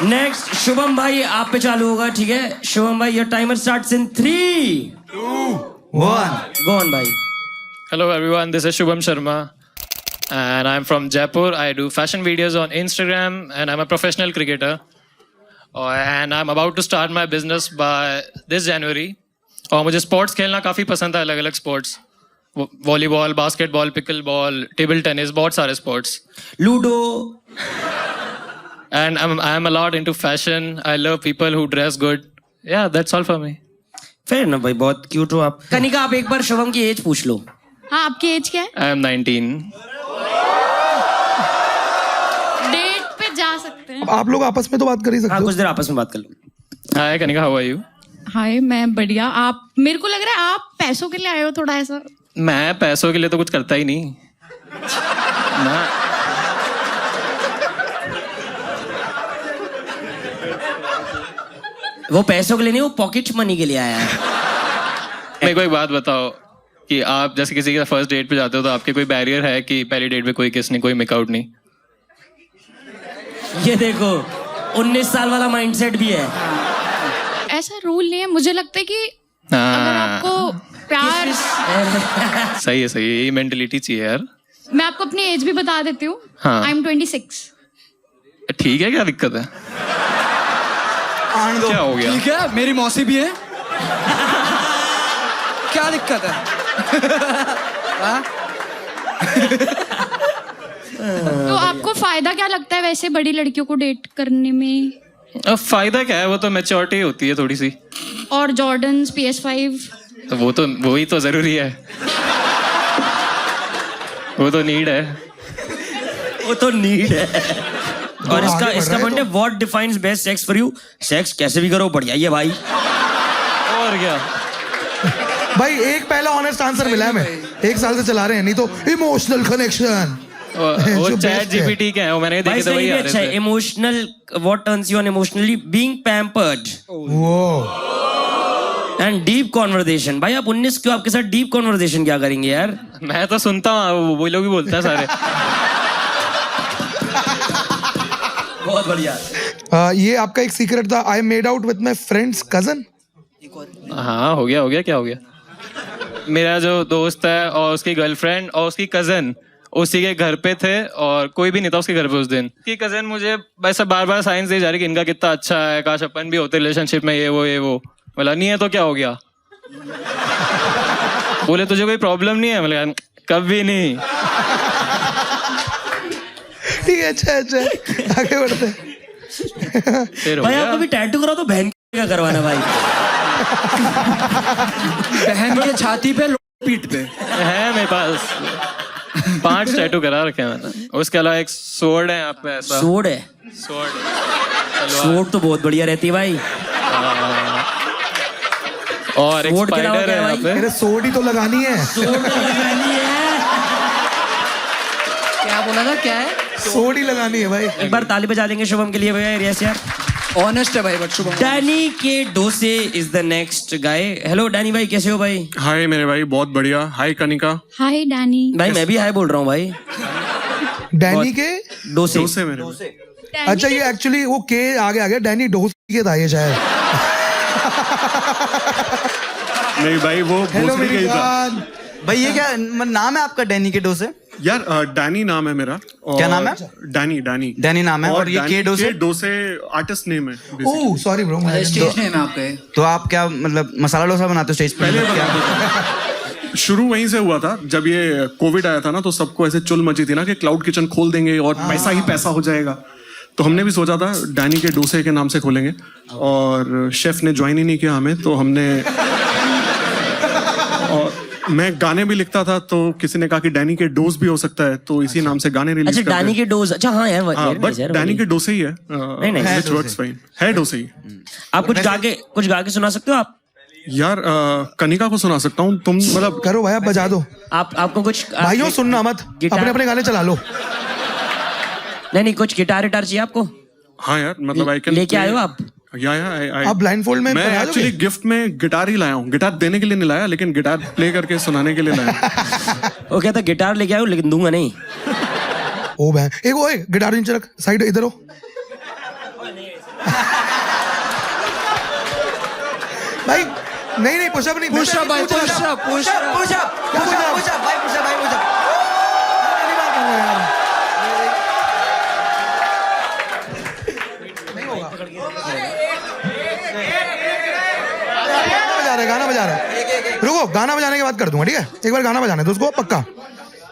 नेक्स्ट शुभम भाई, आप पे चालू होगा, ठीक है? शुभम भाई, your timer starts in 3, 2, 1, go on भाई। Hello everyone, this is Shubham Sharma and I'm from Jaipur. I do fashion videos on Instagram and I'm a professional cricketer. And I'm about to start my business by this January. और मुझे sports खेलना काफ़ी पसंद है, अलग अलग sports. Volleyball, basketball, pickle ball, table tennis, बहुत सारे sports. Ludo. And I'm a lot into fashion. I love people who dress good. Yeah, that's all for me. Fair ना भाई, बहुत क्यूट हो आप। कनिका, आप एक बार शुभम की एज पूछ लो। हाँ, आपकी एज क्या है? I am 19. डेट पे जा सकते हैं। आप लोग आपस में तो बात कर ही सकते हाँ, हो। कुछ देर आपस में बात कर लो। Hi Kanika, how are you? हाय, मैं बढ़िया। आप, मेरे को लग रहा है आप पैसों के लिए आए हो थोड़ा ऐसा। मैं पैसों के लिए तो कुछ करता ही नहीं ना। वो पैसों के लिए नहीं, वो पॉकेट मनी के लिए आया है। मेरे को एक बात बताओ कि आप जैसे किसी के फर्स्ट डेट पे जाते हो तो आपके कोई बैरियर है कि पहली डेट पे कोई किस नहीं, कोई मेकआउट नहीं? ये देखो 19 साल वाला माइंडसेट भी है। ऐसा रूल नहीं है, मुझे लगता है कि अगर आपको प्यार, सही है यही मेंटेलिटी चाहिए यार। मैं आपको अपनी एज भी बता देती हूँ। हाँ। I am 26। ठीक है, क्या दिक्कत है? क्या हो गया? ठीक है, मेरी मौसी भी है। क्या दिक्कत है? तो आपको फायदा क्या लगता है वैसे बड़ी लड़कियों को डेट करने में? अब फायदा क्या है, वो तो मैच्योरिटी होती है थोड़ी सी। और जॉर्डन्स, PS5? तो वही तो जरूरी है। वो तो नीड है। वो तो नीड है। और इसका पॉइंट है, what defines best sex for you? Sex कैसे भी करो, बढ़िया ही है भाई। और क्या? भाई एक पहला ऑनेस्ट आंसर मिला है हमें, 1 साल से चला रहे हैं, नहीं तो इमोशनल कनेक्शन। वो चैट जीपीटी के हैं, वो मैंने भाई देखे तो सही वही भी आ रहे अच्छा है। थे। Emotional, what turns you on emotionally? Being pampered वो एंड डीप कॉन्वर्सेशन। भाई आप 19 क्यों, आपके साथ डीप कॉन्वर्सेशन क्या करेंगे यार? मैं तो सुनता हूँ, वो लोग भी बोलते हैं सारे। बहुत बढ़िया। ये आपका एक सीक्रेट था, I made out with my friends cousin. हाँ हो गया, क्या हो गया? मेरा जो दोस्त है और उसकी गर्लफ्रेंड और उसकी कजन उसी के घर पे थे, और कोई भी नहीं था उसके घर पे उस दिन। उसकी कजन मुझे वैसे बार बार साइंस दे जा रही कि इनका कितना अच्छा है, काश अपन भी होते रिलेशनशिप में, ये वो। बोला नहीं है तो क्या हो गया? बोले तुझे कोई प्रॉब्लम नहीं है? बोले कभी नहीं। ठीक है, अच्छा आगे बढ़ते हैं। फिर हो भाई गया। आपको भी टैटू करा तो बहन का करवाना भाई। बहन के छाती पे पीठ पे है मेरे पास 5 टैटू करा रखे हैं मैंने। उसके अलावा एक सोर्ड है यहाँ पे, ऐसा सोड है? सोर्ड सोड तो बहुत बढ़िया रहती है भाई। और एक sword के अलावा स्पाइडर क्या है है यहाँ भाई? पे। मेरे सोड ही तो लगानी है, सोड लगानी है। क्या बोला था, क्या है? सोड ही लगानी है भाई। एक बार ताली बजा देंगे शुभम के लिए भैया। यस यार, ऑनेस्ट है भाई, बट शुभम। डैनी के डोसे is the next guy. Hello Danny भाई, कैसे हो भाई? हाय मेरे भाई, बहुत बढ़िया। हाय कनिका। हाय डैनी। भाई मैं भी हाय बोल रहा हूँ भाई। डैनी के डोसे। डोसे मेरे। अच्छा, ये एक्चुअली वो के आगे आ गया, डैनी डोस के था ये शायद। नहीं भाई, वो हेलो भोसड़ी मेरी गई था। जान। भाई ये क्या नाम है आपका, डैनी के डोसे? यार डैनी नाम है मेरा। और क्या नाम है? डैनी। डैनी नाम है, और ये डैनी के डोसे? डोसे आर्टिस्ट नेम है basically। Oh sorry bro, stage name है आपका ये? तो आप क्या मतलब मसाला डोसा बनाते हो स्टेज पे? पहले बनाते थे। शुरू वहीं से हुआ था, जब ये कोविड आया था ना, तो सबको ऐसे चुल मची थी ना कि क्लाउड किचन खोल देंगे और पैसा ही पैसा हो जाएगा। तो हमने भी सोचा था डैनी के डोसे के नाम से खोलेंगे, और शेफ ने ज्वाइन ही नहीं किया हमें, तो हमने और मैं गाने भी लिखता था, तो किसी ने कहा कि डैनी के डोज भी हो सकता है, तो इसी नाम से गाने रिलीज अच्छा करते हैं। डैनी के डोज, अच्छा हाँ यार, बट डैनी के डोसे ही है। नहीं, which works fine। है डोसे ही। आप कुछ गा के सुना सकते हो आप? यार कनिका को सुना सकता हूँ, तुम मतलब करो भाई, आप बजा दो। आपको कुछ भाइयों सुनना मत, गिटार- अपने अपने गाने चला लो। नहीं कुछ गिटार चाहिए आपको? हाँ यार, मतलब आई कैन लेके आए हो आप? आप ब्लाइंडफोल्ड में मैं बजा एक्चुअली दोगे? गिफ्ट में गिटार ही लाया हूँ। गिटार देने के लिए नहीं लाया, लेकिन गिटार प्ले करके सुनाने के लिए लाया। वो कहता गिटार लेके आयो लेकिन दूंगा नहीं। ओ बहन, एक ओए गिटार नीचे रख, साइड इधर हो। भाई नहीं पुशअप नहीं, पुश अप भाई, पुश अप। भाई पुश अप। गाना बजा रहा है। रुको, गाना बजाने के बाद कर दूंगा, ठीक है? एक बार गाना बजाने दो उसको पक्का।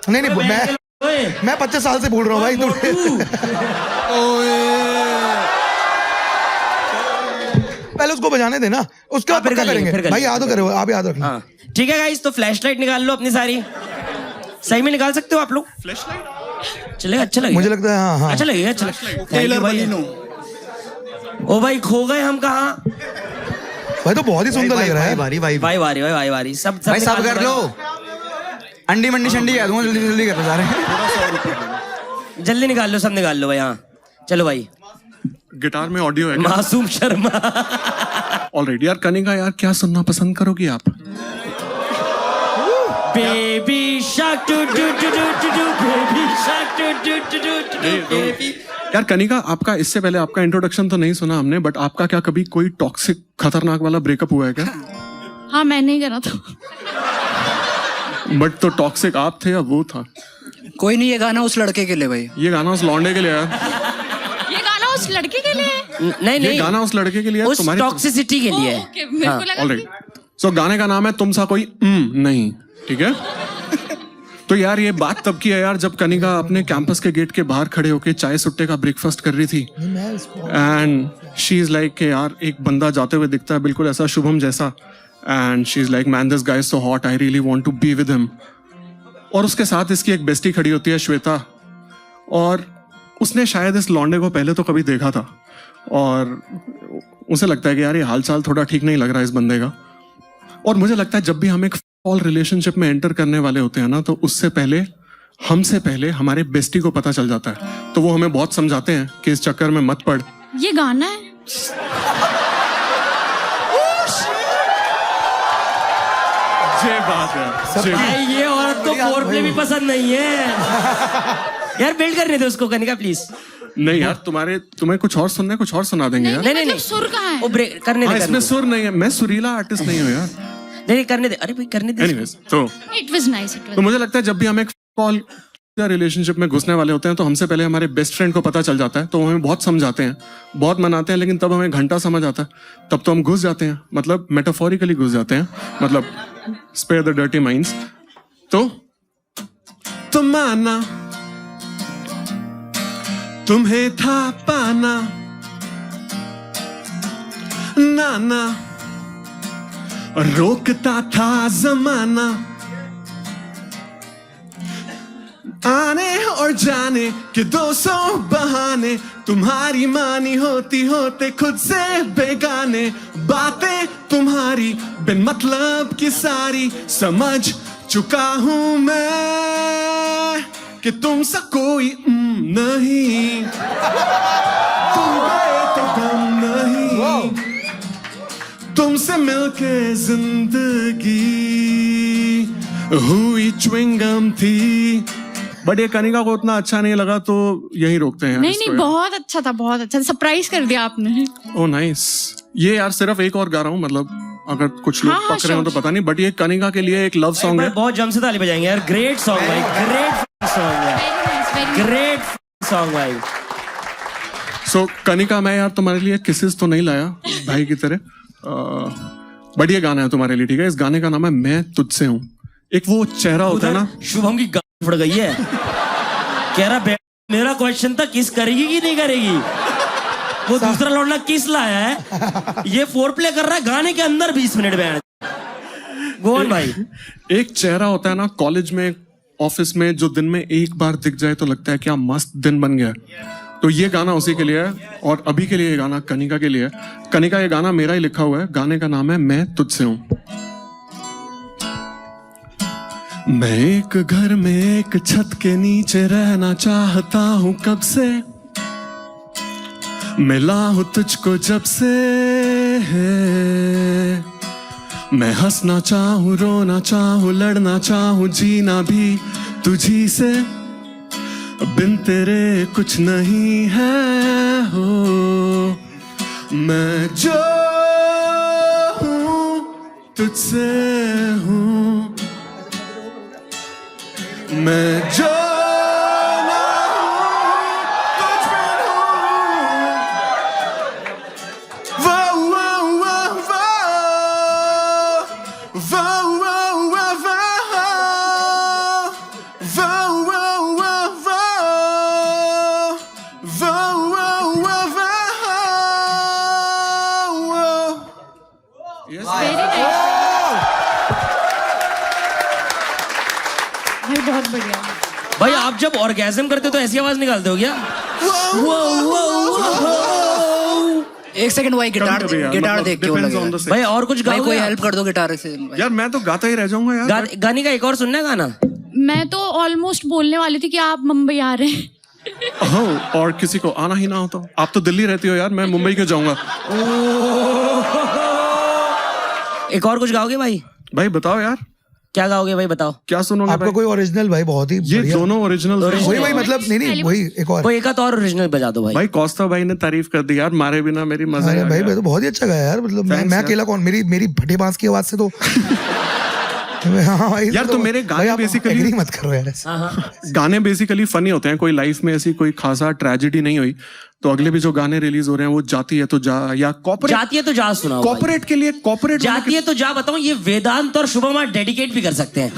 नहीं मैं 25 साल से बोल रहा हूँ भाई। पहले उसको बजाने देना, उसके बाद पक्का करेंगे भाई। याद करो, आप याद रखना। हाँ ठीक है गाइस, तो फ्लैशलाइट निकाल लो अपनी सारी। सही में निकाल सकते हो आप लोग? चलेगा? अच्छा लगेगा मुझे लगता है। हाँ अच्छा लगेगा। टेलर भाई ओ भाई खो गए हम कहाँ? भाई तो बहुत ही सुंदर लग रहा है। भाई वारी सब भाई सब कर लो। अंडी मंडी शंडी कह दूंगा, जल्दी जल्दी कर लो सारे। जल्दी निकाल लो, सब निकाल लो भाई। हाँ चलो भाई। गिटार में ऑडियो है। मासूम शर्मा। ऑलरेडी यार कनिका, यार क्या सुनना पसंद करोगी आप? Baby shark doo doo doo doo doo doo, baby shark doo doo doo doo doo baby. यार कनिका, आपका इससे पहले आपका इंट्रोडक्शन तो नहीं सुना हमने, बट आपका क्या कभी कोई टॉक्सिक खतरनाक वाला ब्रेकअप हुआ है क्या? हाँ मैंने ही करा था। बट तो टॉक्सिक आप थे या वो था? कोई नहीं, ये गाना उस लड़के के लिए भाई। ये गाना उस लौंडे के लिए है। ये गाना उस लड़के के लिए है? नहीं ये गाना उस लड़के के लिए है, उस तुम्हारी टॉक्सिसिटी के लिए है। ओके, मेरे को लगा ऑलराइट। सो गाने का नाम है तुम सा कोई नहीं, ठीक है? तो यार ये बात तब की है यार, जब कनिका अपने कैंपस के गेट के बाहर खड़े होके चाय सुट्टे का ब्रेकफास्ट कर रही थी, एंड शी इज लाइक कि यार एक बंदा जाते हुए दिखता है बिल्कुल ऐसा शुभम जैसा, and she is like man this guy is so hot, I really want to be with him. और उसके साथ इसकी एक बेस्टी खड़ी होती है श्वेता, और उसने शायद इस लौंडे को पहले तो कभी देखा था, और उसे लगता है कि यार ये हालचाल थोड़ा ठीक नहीं लग रहा है इस बंदे का। और मुझे लगता है जब भी हम एक फॉल रिलेशनशिप में एंटर करने वाले होते हैं ना, तो उससे पहले हमसे पहले हमारे बेस्टी को पता चल जाता है, तो वो हमें बहुत समझाते हैं कि इस चक्कर में मत पड़। ये गाना है? ये बात है। भाई ये औरत को फोर प्ले भी पसंद नहीं है। यार बिल्ड करने दो उसको, कनिका प्लीज। नहीं यार, तुम्हें कुछ और सुनना है, कुछ और सुना देंगे यार। नहीं मतलब सुर कहाँ है? वो ब्रेक करने दे। इसमें सुर नहीं है, मैं सुरीला आर्टिस्ट नहीं हूँ यार। नहीं करने दे, अरे भाई करने दे। एनीवेज, तो It was nice. तो मुझे लगता है जब भी हम एक फॉल रिलेशनशिप में घुसने वाले होते हैं, तो हमसे पहले हमारे बेस्ट फ्रेंड को पता चल जाता है, तो वो हमें बहुत समझाते हैं, बहुत मनाते हैं, लेकिन तब हमें घंटा समझ आता है, तब तो हम घुस जाते हैं, मतलब मेटाफोरिकली घुस जाते हैं, मतलब स्पेयर द डर्टी माइंड्स। तो माना तुम्हें था पाना, नाना रोकता था जमाना, आने और जाने के 200 बहाने, तुम्हारी मानी होती होते खुद से बेगाने, बातें तुम्हारी बिन मतलब की सारी, समझ चुका हूं मैं कि तुमसा कोई नहीं, तुम गए तो गम नहीं, तुमसे मिलके जिंदगी हुई च्युइंगम थी। बट ये कनिका को उतना अच्छा नहीं लगा, तो यही रोकते हैं। नहीं बहुत अच्छा था, बहुत अच्छा। सरप्राइज कर दिया आपने। Oh nice. ये यार सिर्फ एक और गा रहा हूँ, मतलब अगर कुछ लोग पक रहे हो तो पता नहीं, बट ये कनिका के लिए एक लव सॉन्ग है। बहुत जम से ताली बजाएंगे यार। ग्रेट सॉन्ग भाई, ग्रेट सॉन्ग है, ग्रेट सॉन्ग भाई। सो कनिका, मैं यार तुम्हारे लिए किसेस तो नहीं लाया भाई की तरह, बट ये गाना है तुम्हारे लिए, ठीक है? इस गाने का नाम है मैं तुझसे हूँ। एक वो चेहरा होता है ना, शुभम की फट गई है, कह रहा मेरा क्वेश्चन था किस करेगी कि नहीं करेगी, वो दूसरा लौंडा किस लाया है, ये फोर प्ले कर रहा है गाने के अंदर 20 मिनट बैठ। गोवन भाई, एक चेहरा होता है ना कॉलेज में, ऑफिस में, जो दिन में एक बार दिख जाए तो लगता है क्या मस्त दिन बन गया। तो ये गाना उसी के लिए है, और अभी के लिए ये गाना कनिका के लिए है। कनिका, ये गाना मेरा ही लिखा हुआ है, गाने का नाम है मैं तुझसे हूँ। मैं एक घर में एक छत के नीचे रहना चाहता हूँ कब से, मिला हूँ तुझको जब से, मैं हंसना चाहूँ, रोना चाहूँ, लड़ना चाहूँ, जीना भी तुझी से, बिन तेरे कुछ नहीं है हो। मैं जो हूँ तुझसे हूँ, मैं जो ना हूँ तुझ में हूँ। वाह वाह वाह वाह वाह वाह वाह वाह वाह वाह वाह भाई बहुत बढ़िया। भाई आप जब ऑर्गेज्म करते हो तो ऐसी आवाज निकालते हो क्या? एक सेकंड भाई, गिटार देख के वो लगेगा। भाई और कुछ भाई गाओ, कोई हेल्प कर दो गिटार से। यार मैं तो गाता ही रह जाऊंगा यार। गाने का एक और सुनना है गाना। मैं तो ऑलमोस्ट बोलने वाली थी कि आप मुंबई आ रहे हैं। हो, और किसी को आना ही ना हो तो। आप तो दिल्ली रहती हो यार, मैं मुंबई क्यों जाऊंगा? एक और कुछ गाओगे भाई? भाई बताओ यार, क्या गाओगे भाई, बताओ क्या सुनोगे? आपका कोई ओरिजिनल भाई बहुत ही ये दोनों ओरिजिनल वही भाई, मतलब नहीं वही एक और कोई एक और ओरिजिनल बजा दो भाई। भाई कॉस्ता भाई ने तारीफ कर दी यार, मारे बिना मेरी मजा। अरे भाई तो बहुत ही अच्छा गाया यार, मतलब मैं अकेला कौन, मेरी भट्टे बांस की आवाज से तो हाँ भाई यार तो मेरे गाने बेसिकली मत करो यार। गाने बेसिकली फनी होते हैं, कोई लाइफ में ऐसी कोई खासा ट्रेजेडी नहीं हुई तो अगले भी जो गाने रिलीज हो रहे हैं वो जाती है तो जा, या कॉर्पोरेट जाती है तो जा सुनाओ। कॉर्पोरेट के लिए कॉर्पोरेट जाती है तो जा बताऊं, ये वेदांत और शुभम डेडिकेट भी कर सकते हैं।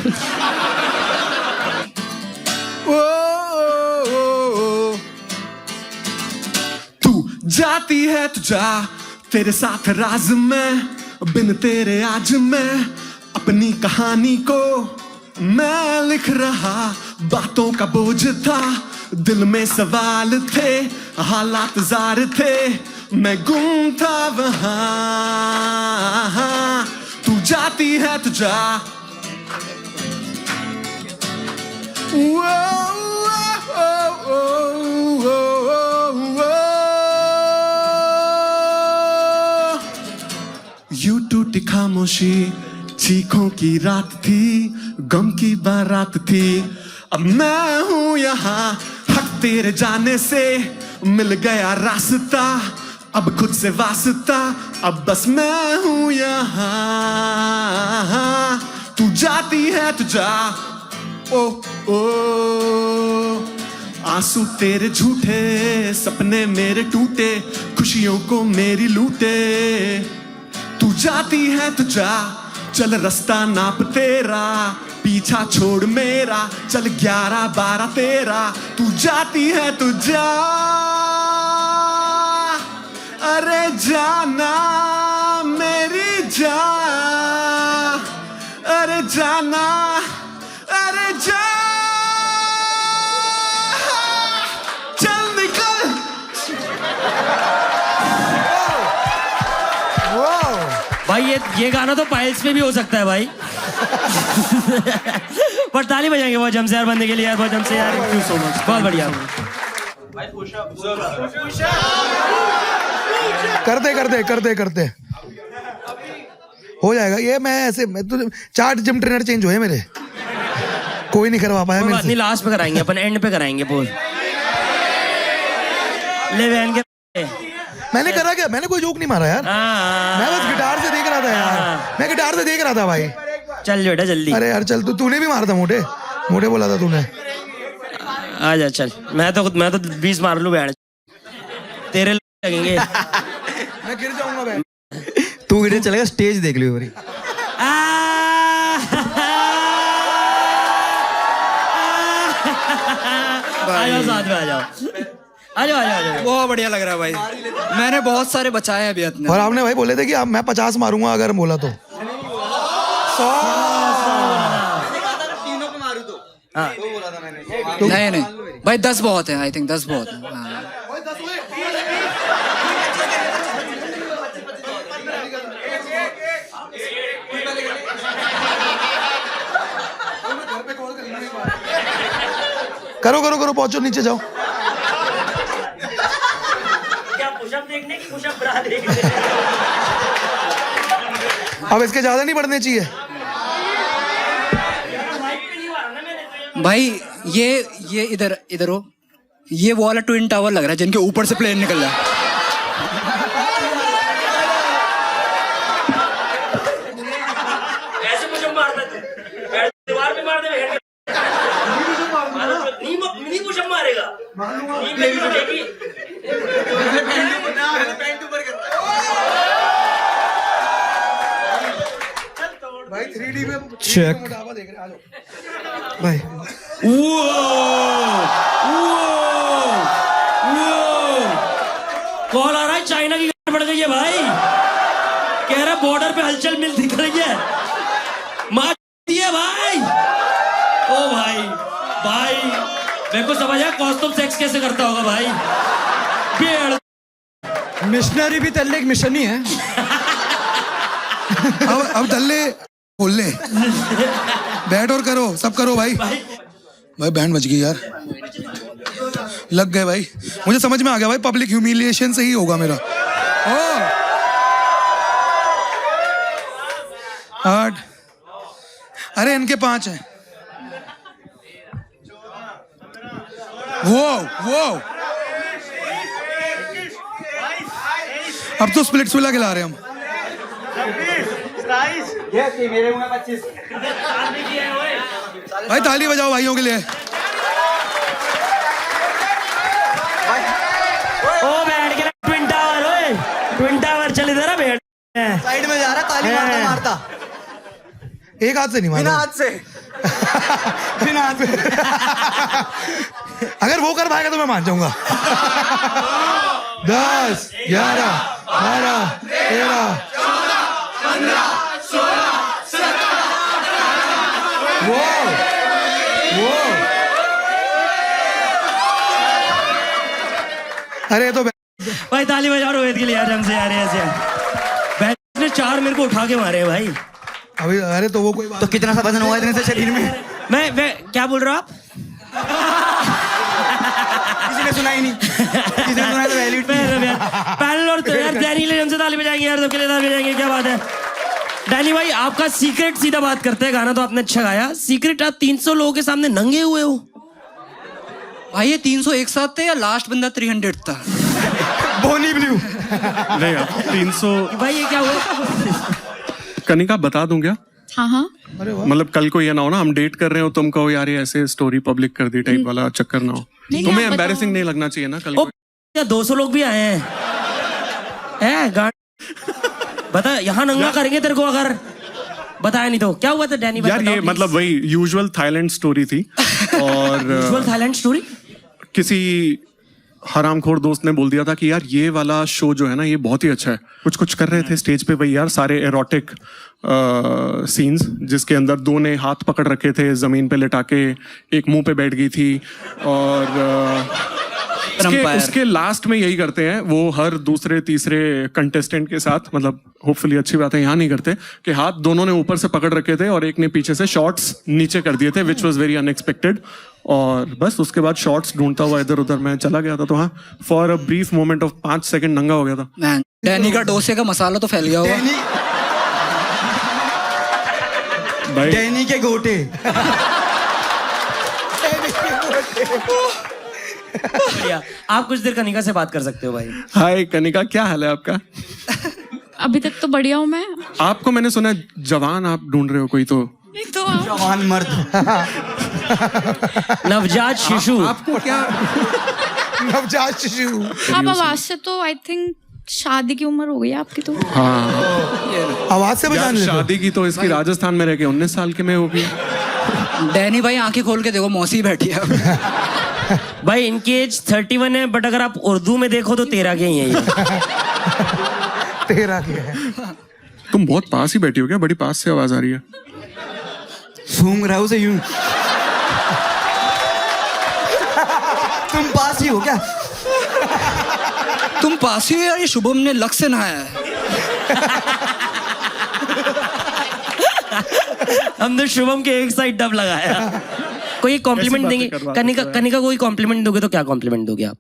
तू जाती है तो जा, तेरे साथ राज में, बिन तेरे आज मैं अपनी कहानी को मैं लिख रहा, बातों का बोझ था, दिल में सवाल थे, हालात जार थे, मैं गुम था वहां। तू जाती जाती है तो जा। वो, यूं टूटी खामोशी, चीखों की रात थी, गम की बारात थी। अब मैं हूं यहाँ, हक तेरे जाने से मिल गया रास्ता, अब खुद से वास्ता, अब बस मैं हूं यहाँ। तू जाती है तो जा। ओ ओ आंसू तेरे झूठे, सपने मेरे टूटे, खुशियों को मेरी लूटे। तू जाती है तो जा, चल रास्ता नाप तेरा, पीछा छोड़ मेरा, चल 11 12 13। तू जाती है तो जा, अरे जाना मेरी जान, अरे जाना, अरे जा, चल निकल। भाई ये गाना तो पाइल्स में भी हो सकता है भाई। पर ताली बजाएंगे बहुत जम से यार बंदे के लिए यार, बहुत जम से यार। थैंक यू सो मच, बहुत बढ़िया। करते हो जाएगा ये। मैं ऐसे तो 4 जिम ट्रेनर चेंज हुए मेरे, कोई नहीं करवा पाया मेरे से। लास्ट पे कराएंगे अपन, एंड पे कराएंगे बोल। ले बहन के मैंने करा क्या? मैंने कोई जोक नहीं मारा यार। मैं बस गिटार से देख रहा था यार, मैं गिटार से देख रहा था भाई। चल बेटा जल्दी। अरे यार चल, तूने भी मारा था मोटे बोला था तूने। आ जा चल, मैं तो 20 मार लूं बैठ, तेरे लगेंगे। मैं गिर जाऊंगा भाई। तू गिरे चलेगा, स्टेज देख लियो मेरी। आ जाओ साथ में, आ जाओ। बहुत बढ़िया लग रहा है भाई, मैंने बहुत सारे बचाए हैं अभी अपने। और आपने भाई बोले थे कि अब मैं 50 मारूंगा अगर बोला तो। 100 नहीं भाई 10 बहुत है, आई थिंक 10 बहुत है। हाँ। करो पहुंचो, नीचे जाओ। क्या पुशअप देखने की पुशअप ब्रा देखने? अब इसके ज्यादा नहीं बढ़ने चाहिए भाई। ये इधर हो, ये वो वाला ट्विन टावर लग रहा है जिनके ऊपर से प्लेन निकल रहा है। ऐसे पुशअप मारता है, दीवार पे मार दे। नहीं पुशअप मारेगा, नहीं पे मारेगी। भाई 3D में चेक भाई। कॉल आ रहा है, चाइना की गाड़ी पड़ गई है भाई। कह रहा बॉर्डर पे हलचल मिल दिख रही है, मार दिए भाई। ओ भाई मेरे को समझ आया कॉस्ट्यूम सेक्स कैसे करता होगा भाई। मिशनरी भी तल्ले एक मिशन ही है। अब दल्ले खोल ले, बैठ और करो, सब करो भाई। भाई बैंड बज गई यार, लग गए भाई। मुझे समझ में आ गया भाई, पब्लिक ह्यूमिलिएशन से ही होगा मेरा। 8, अरे इनके 5 हैं। वो अब तो स्प्लिट्स विला खिला रहे हैं हम। मेरे मुंह में 25। भाई ताली बजाओ भाइयों के लिए। ओ बैठ के ट्विन टावर चल इधर बैठ। साइड में जा रहा, ताली मारता एक हाथ से नहीं मारना, बिना हाथ से। बिना हाथ से। अगर वो कर पाएगा तो मैं मान जाऊंगा। 10 11 12 13 14 15 16 वो अरे तो भाई ताली बजाओ रोहित के लिए यार, हमसे यार ऐसे ने 4 मेरे को उठा के मारे भाई। अभी अरे तो वो कोई बात तो कितना सा वजन होगा इतने से शरीर में? मैं क्या बोल रहे हो आप? किसी ने सुना ही नहीं। किसी ने सुना तो वैलिड पैनल और यार डैनी ले हमसे ताली बजाएंगे यार, सबके लिए ताली बजाएंगे, क्या बात है। डैनी भाई आपका सीक्रेट सीधा बात करते हैं, गाना तो आपने अच्छा गाया, सीक्रेट आप 300 लोगों के सामने नंगे हुए हो। भाई ये 300 एक साथ थे या लास्ट बंदा 300 था? बोनी ब्लू। नहीं आप 300 भाई ये क्या हुआ? कनिका बता दूं क्या? हाँ हाँ मतलब कल को ये ना हो ना हम डेट कर रहे हो तुम कहो यार ये ऐसे स्टोरी पब्लिक कर दी टाइप वाला चक्कर ना हो। तुम्हें आप एम्बैरेसिंग बताओ। नहीं लगना चाहिए ना कल ओ, को। क्या 200 लोग भी आए हैं? बता, यहाँ नंगा करेंगे तेरे को अगर बताया नहीं तो। क्या हुआ था डैनी भाई? यार ये मतलब वही यूजुअल थाईलैंड स्टोरी थी और थाईलैंड स्टोरी। किसी हरामखोर दोस्त ने बोल दिया था कि यार ये वाला शो जो है ना ये बहुत ही अच्छा है। कुछ कुछ कर रहे थे स्टेज पे वही यार सारे एरोटिक सीन्स जिसके अंदर दो ने हाथ पकड़ रखे थे जमीन पे लिटा के, एक मुंह पे बैठ गई थी और उसके लास्ट में यही करते हैं वो हर दूसरे तीसरे कंटेस्टेंट के साथ, मतलब होपफुली अच्छी बात है यहाँ नहीं करते, कि हाथ दोनों ने ऊपर से पकड़ रखे थे और एक ने पीछे से शॉर्ट्स नीचे कर दिए थे विच वॉज वेरी अनएक्सपेक्टेड। और बस उसके बाद शॉर्ट्स ढूंढता हुआ इधर उधर मैं चला गया था। तो हाँ for a brief moment of 5 second नंगा हो गया था। मैन डैनी का डोसे का मसाला तो फैल गया होगा। भाई डैनी के गोटे। बढ़िया। आप कुछ देर कनिका से बात कर सकते हो भाई। हाय कनिका, क्या हाल है आपका? अभी तक तो बढ़िया हूँ मैं। आपको मैंने सुना है जवान आप ढूंढ रहे हो कोई, तो नहीं तो आप जवान मर्द। नवजात शिशु। आपको क्या नवजात शिशु। आप आवाज से तो आई थिंक शादी की उम्र हो गई है आपकी तो। हाँ आवाज से बजान यार लेते हो। शादी की तो इसकी राजस्थान में रह के 19 साल के में होगी। डैनी भाई आंखें खोल के देखो, मौसी बैठी है। भाई इनकी एज 31 है, बट अगर आप उर्दू में देखो तो 13 के ही है ये। तेरा क्या है? तुम बहुत पास ही बैठी हो क्या? बड़ी पास से आवाज आ रही है। सूंघ रहा उसे यूं। तुम पास ही हो क्या? तुम पास ही हो यार, ये शुभम ने लक से नहाया है। हमने शुभम के एक साइड डब लगाया। कोई कॉम्प्लीमेंट ऐसी देंगे? बातें करवा कनिका, कनिका कोई कॉम्प्लीमेंट दोगे तो क्या कॉम्प्लीमेंट दोगे आप?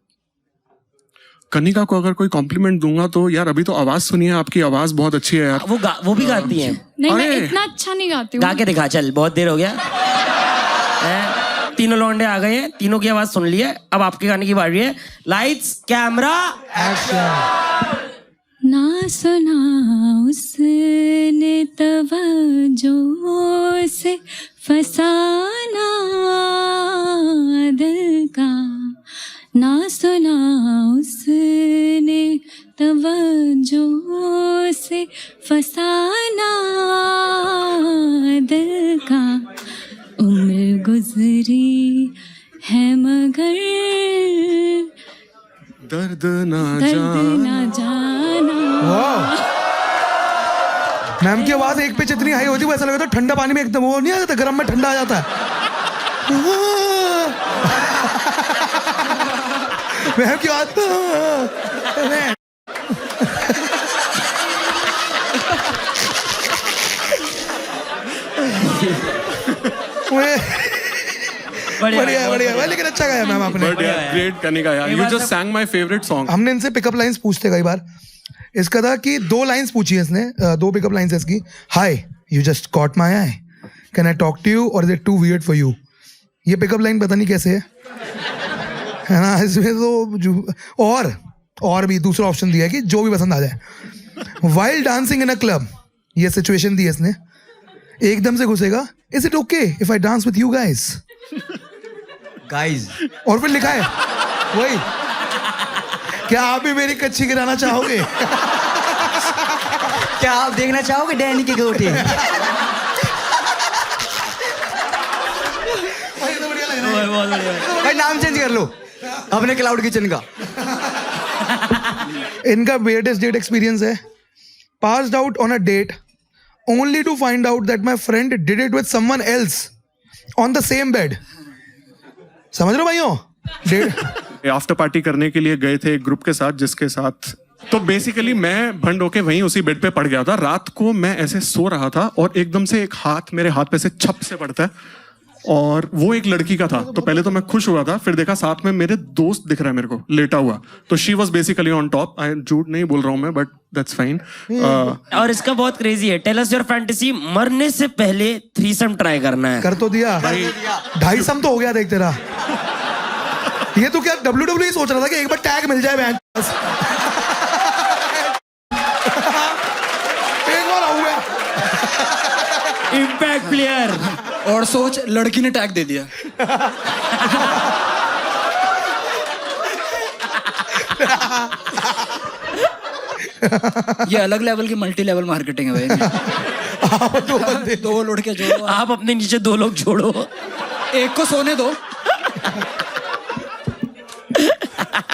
कनिका को अगर कोई कॉम्प्लीमेंट दूंगा तो यार अभी तो आवाज सुनिए, आपकी आवाज बहुत अच्छी है यार। वो भी गाती हैं। नहीं मैं अरे! इतना अच्छा नहीं गाती गा हूँ। के दिखा, चल बहुत देर हो गया। तीनों लौंडे आ गए हैं, तीनों की आवाज सुन ली है, अब आपके गाने की बारी है। लाइट्स कैमरा ना सुना उसने तवज्जो से फसाना दिल का, ना सुना उसने तवज्जो से फसाना दिल का, उम्र गुजरी है मगर दर्द ना दर्द ना जाना। मैम की आवाज एक पिच इतनी हाई होती है वो ऐसा लगता है ठंडा पानी में एकदम वो नहीं आ जाता, गर्म में ठंडा आ जाता है। मैम की आवाज बढ़िया बढ़िया, लेकिन अच्छा गाया मैम आपने। ग्रेट कनिका यार, you just sang my favorite song। हमने इनसे पिकअप लाइंस पूछते कई बार। इसका था कि 2 लाइंस पूछी है इसने, 2 पिकअप लाइंस है इसकी। Hi you just caught my eye, can I talk to you or is it too weird for you. ये पिकअप लाइन पता नहीं कैसे है ना, इसमें तो और भी दूसरा ऑप्शन दिया है कि जो भी पसंद आ जाए। While dancing in a club, ये सिचुएशन दी है इसने। एकदम से घुसेगा, is it okay if I dance with you guys? Guys और फिर लिखा है वही, क्या आप भी मेरी कच्ची गिराना चाहोगे? क्या आप देखना चाहोगे डैनी के गोटे? भाई नाम चेंज कर लो अपने क्लाउड किचन का। इनका weirdest date experience है, passed out on a date only to find out that my friend did it with someone else on the same bed। समझ रहे हो भाइयों? आफ्टर पार्टी करने के लिए गए थे एक ग्रुप के साथ जिसके साथ तो बेसिकली मैं भंड होके वहीं उसी बेड पे पड़ गया था। रात को मैं ऐसे सो रहा था और एकदम से एक हाथ मेरे हाथ पे से छप से पड़ता है और वो एक लड़की का था। तो पहले तो मैं खुश हुआ था, फिर देखा साथ में मेरे दोस्त दिख रहा है मेरे को लेटा हुआ। तो she was basically on top. I झूठ नहीं बोल रहा हूँ मैं, बट दैट्स फाइन। और इसका बहुत क्रेजी है। Tell us your fantasy. मरने से पहले थ्रीसम ट्राई करना है। कर तो दिया, 2.5 सम तो हो गया देख तेरा। ये तो क्या WWE सोच रहा था कि एक बार टैग मिल जाए बैंड। एक बार आऊंगा। Impact player. और सोच, लड़की ने टैग दे दिया। ये अलग लेवल की मल्टी लेवल मार्केटिंग है भाई। दो लड़के जोड़ो, आप अपने नीचे 2 लोग जोड़ो, एक को सोने दो।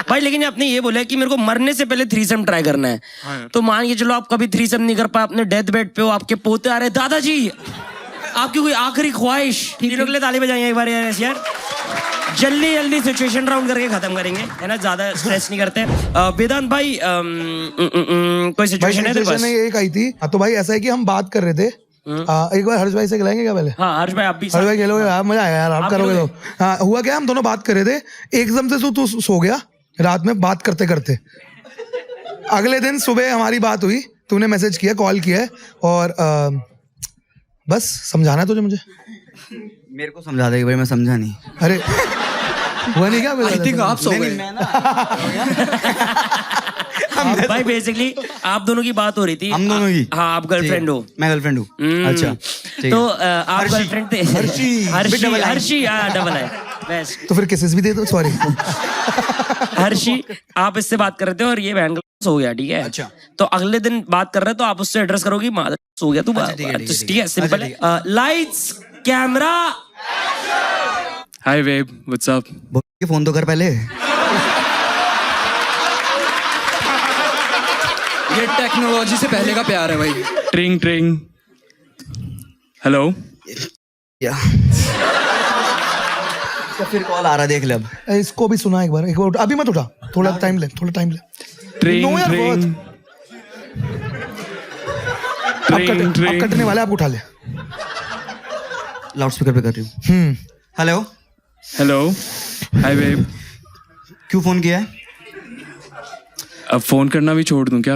भाई लेकिन आपने ये बोला कि मेरे को मरने से पहले थ्रीसम ट्राई करना है। तो मान के चलो आप कभी थ्रीसम नहीं कर पाए, अपने डेथ बेड पे हो, आपके पोते आ रहे, दादाजी आपकी कोई आखिरी ख्वाहिश। तीनों के लिए ताली बजाएंगे एक बार यार। जल्दी जल्दी सिचुएशन राउंड करके खत्म करेंगे, है ना, ज्यादा स्ट्रेस नहीं करते। वेदांत भाई कोई सिचुएशन है तेरे पास? एक आई थी। तो भाई ऐसा है कि हम बात कर रहे थे, एक बार हर्ष भाई से खिलाएंगे क्या पहले? हाँ हर्ष भाई, आप भी हर्ष भाई खेलोगे यार, मजा आया यार, आप करोगे तो। हाँ, हुआ क्या, हम दोनों बात कर रहे थे, एकदम से तू सो गया रात में बात करते करते। अगले दिन सुबह हमारी बात हुई, तूने मैसेज किया, कॉल किया, और बस समझाना है तुझे मुझे। मेरे को समझा देगी भाई, मैं समझा नहीं। अरे हुआ नहीं क्या? आई थिंक आप सो गए। भाई बेसिकली आप दोनों की बात हो रही थी। हम दोनों की? हाँ, आप गर्लफ्रेंड हो। मैं गर्लफ्रेंड हूँ। अच्छा, तो आप गर्लफ्रेंड थे। हर्षी डबल है बस। तो फिर किसेस भी दे दो, सॉरी। हर्षी, आप इससे बात कर रहे थे और ये बहन सो गया, ठीक है? अच्छा। तो अगले दिन बात कर रहे हो तो आप उससे एड्रेस करोगी, माँ सो गया तू। ठीक है, सिंपल है। Lights camera. Hi babe, what's up? Phone तो कर पहले। ये टेक्नोलॉजी से पहले का प्यार है भाई। Tring tring. Hello? क्या फिर कॉल आ रहा, देख ले अब। इसको भी सुना एक बार अभी मत उठा, थोड़ा टाइम ले। Tring No यार, tring. अब Tring कटने वाले, आप उठा ले। लाउड स्पीकर पे कर रही हूँ। हेलो। Hello. Hi babe. क्यों फोन किया है? अब फोन करना भी छोड़ दूं क्या?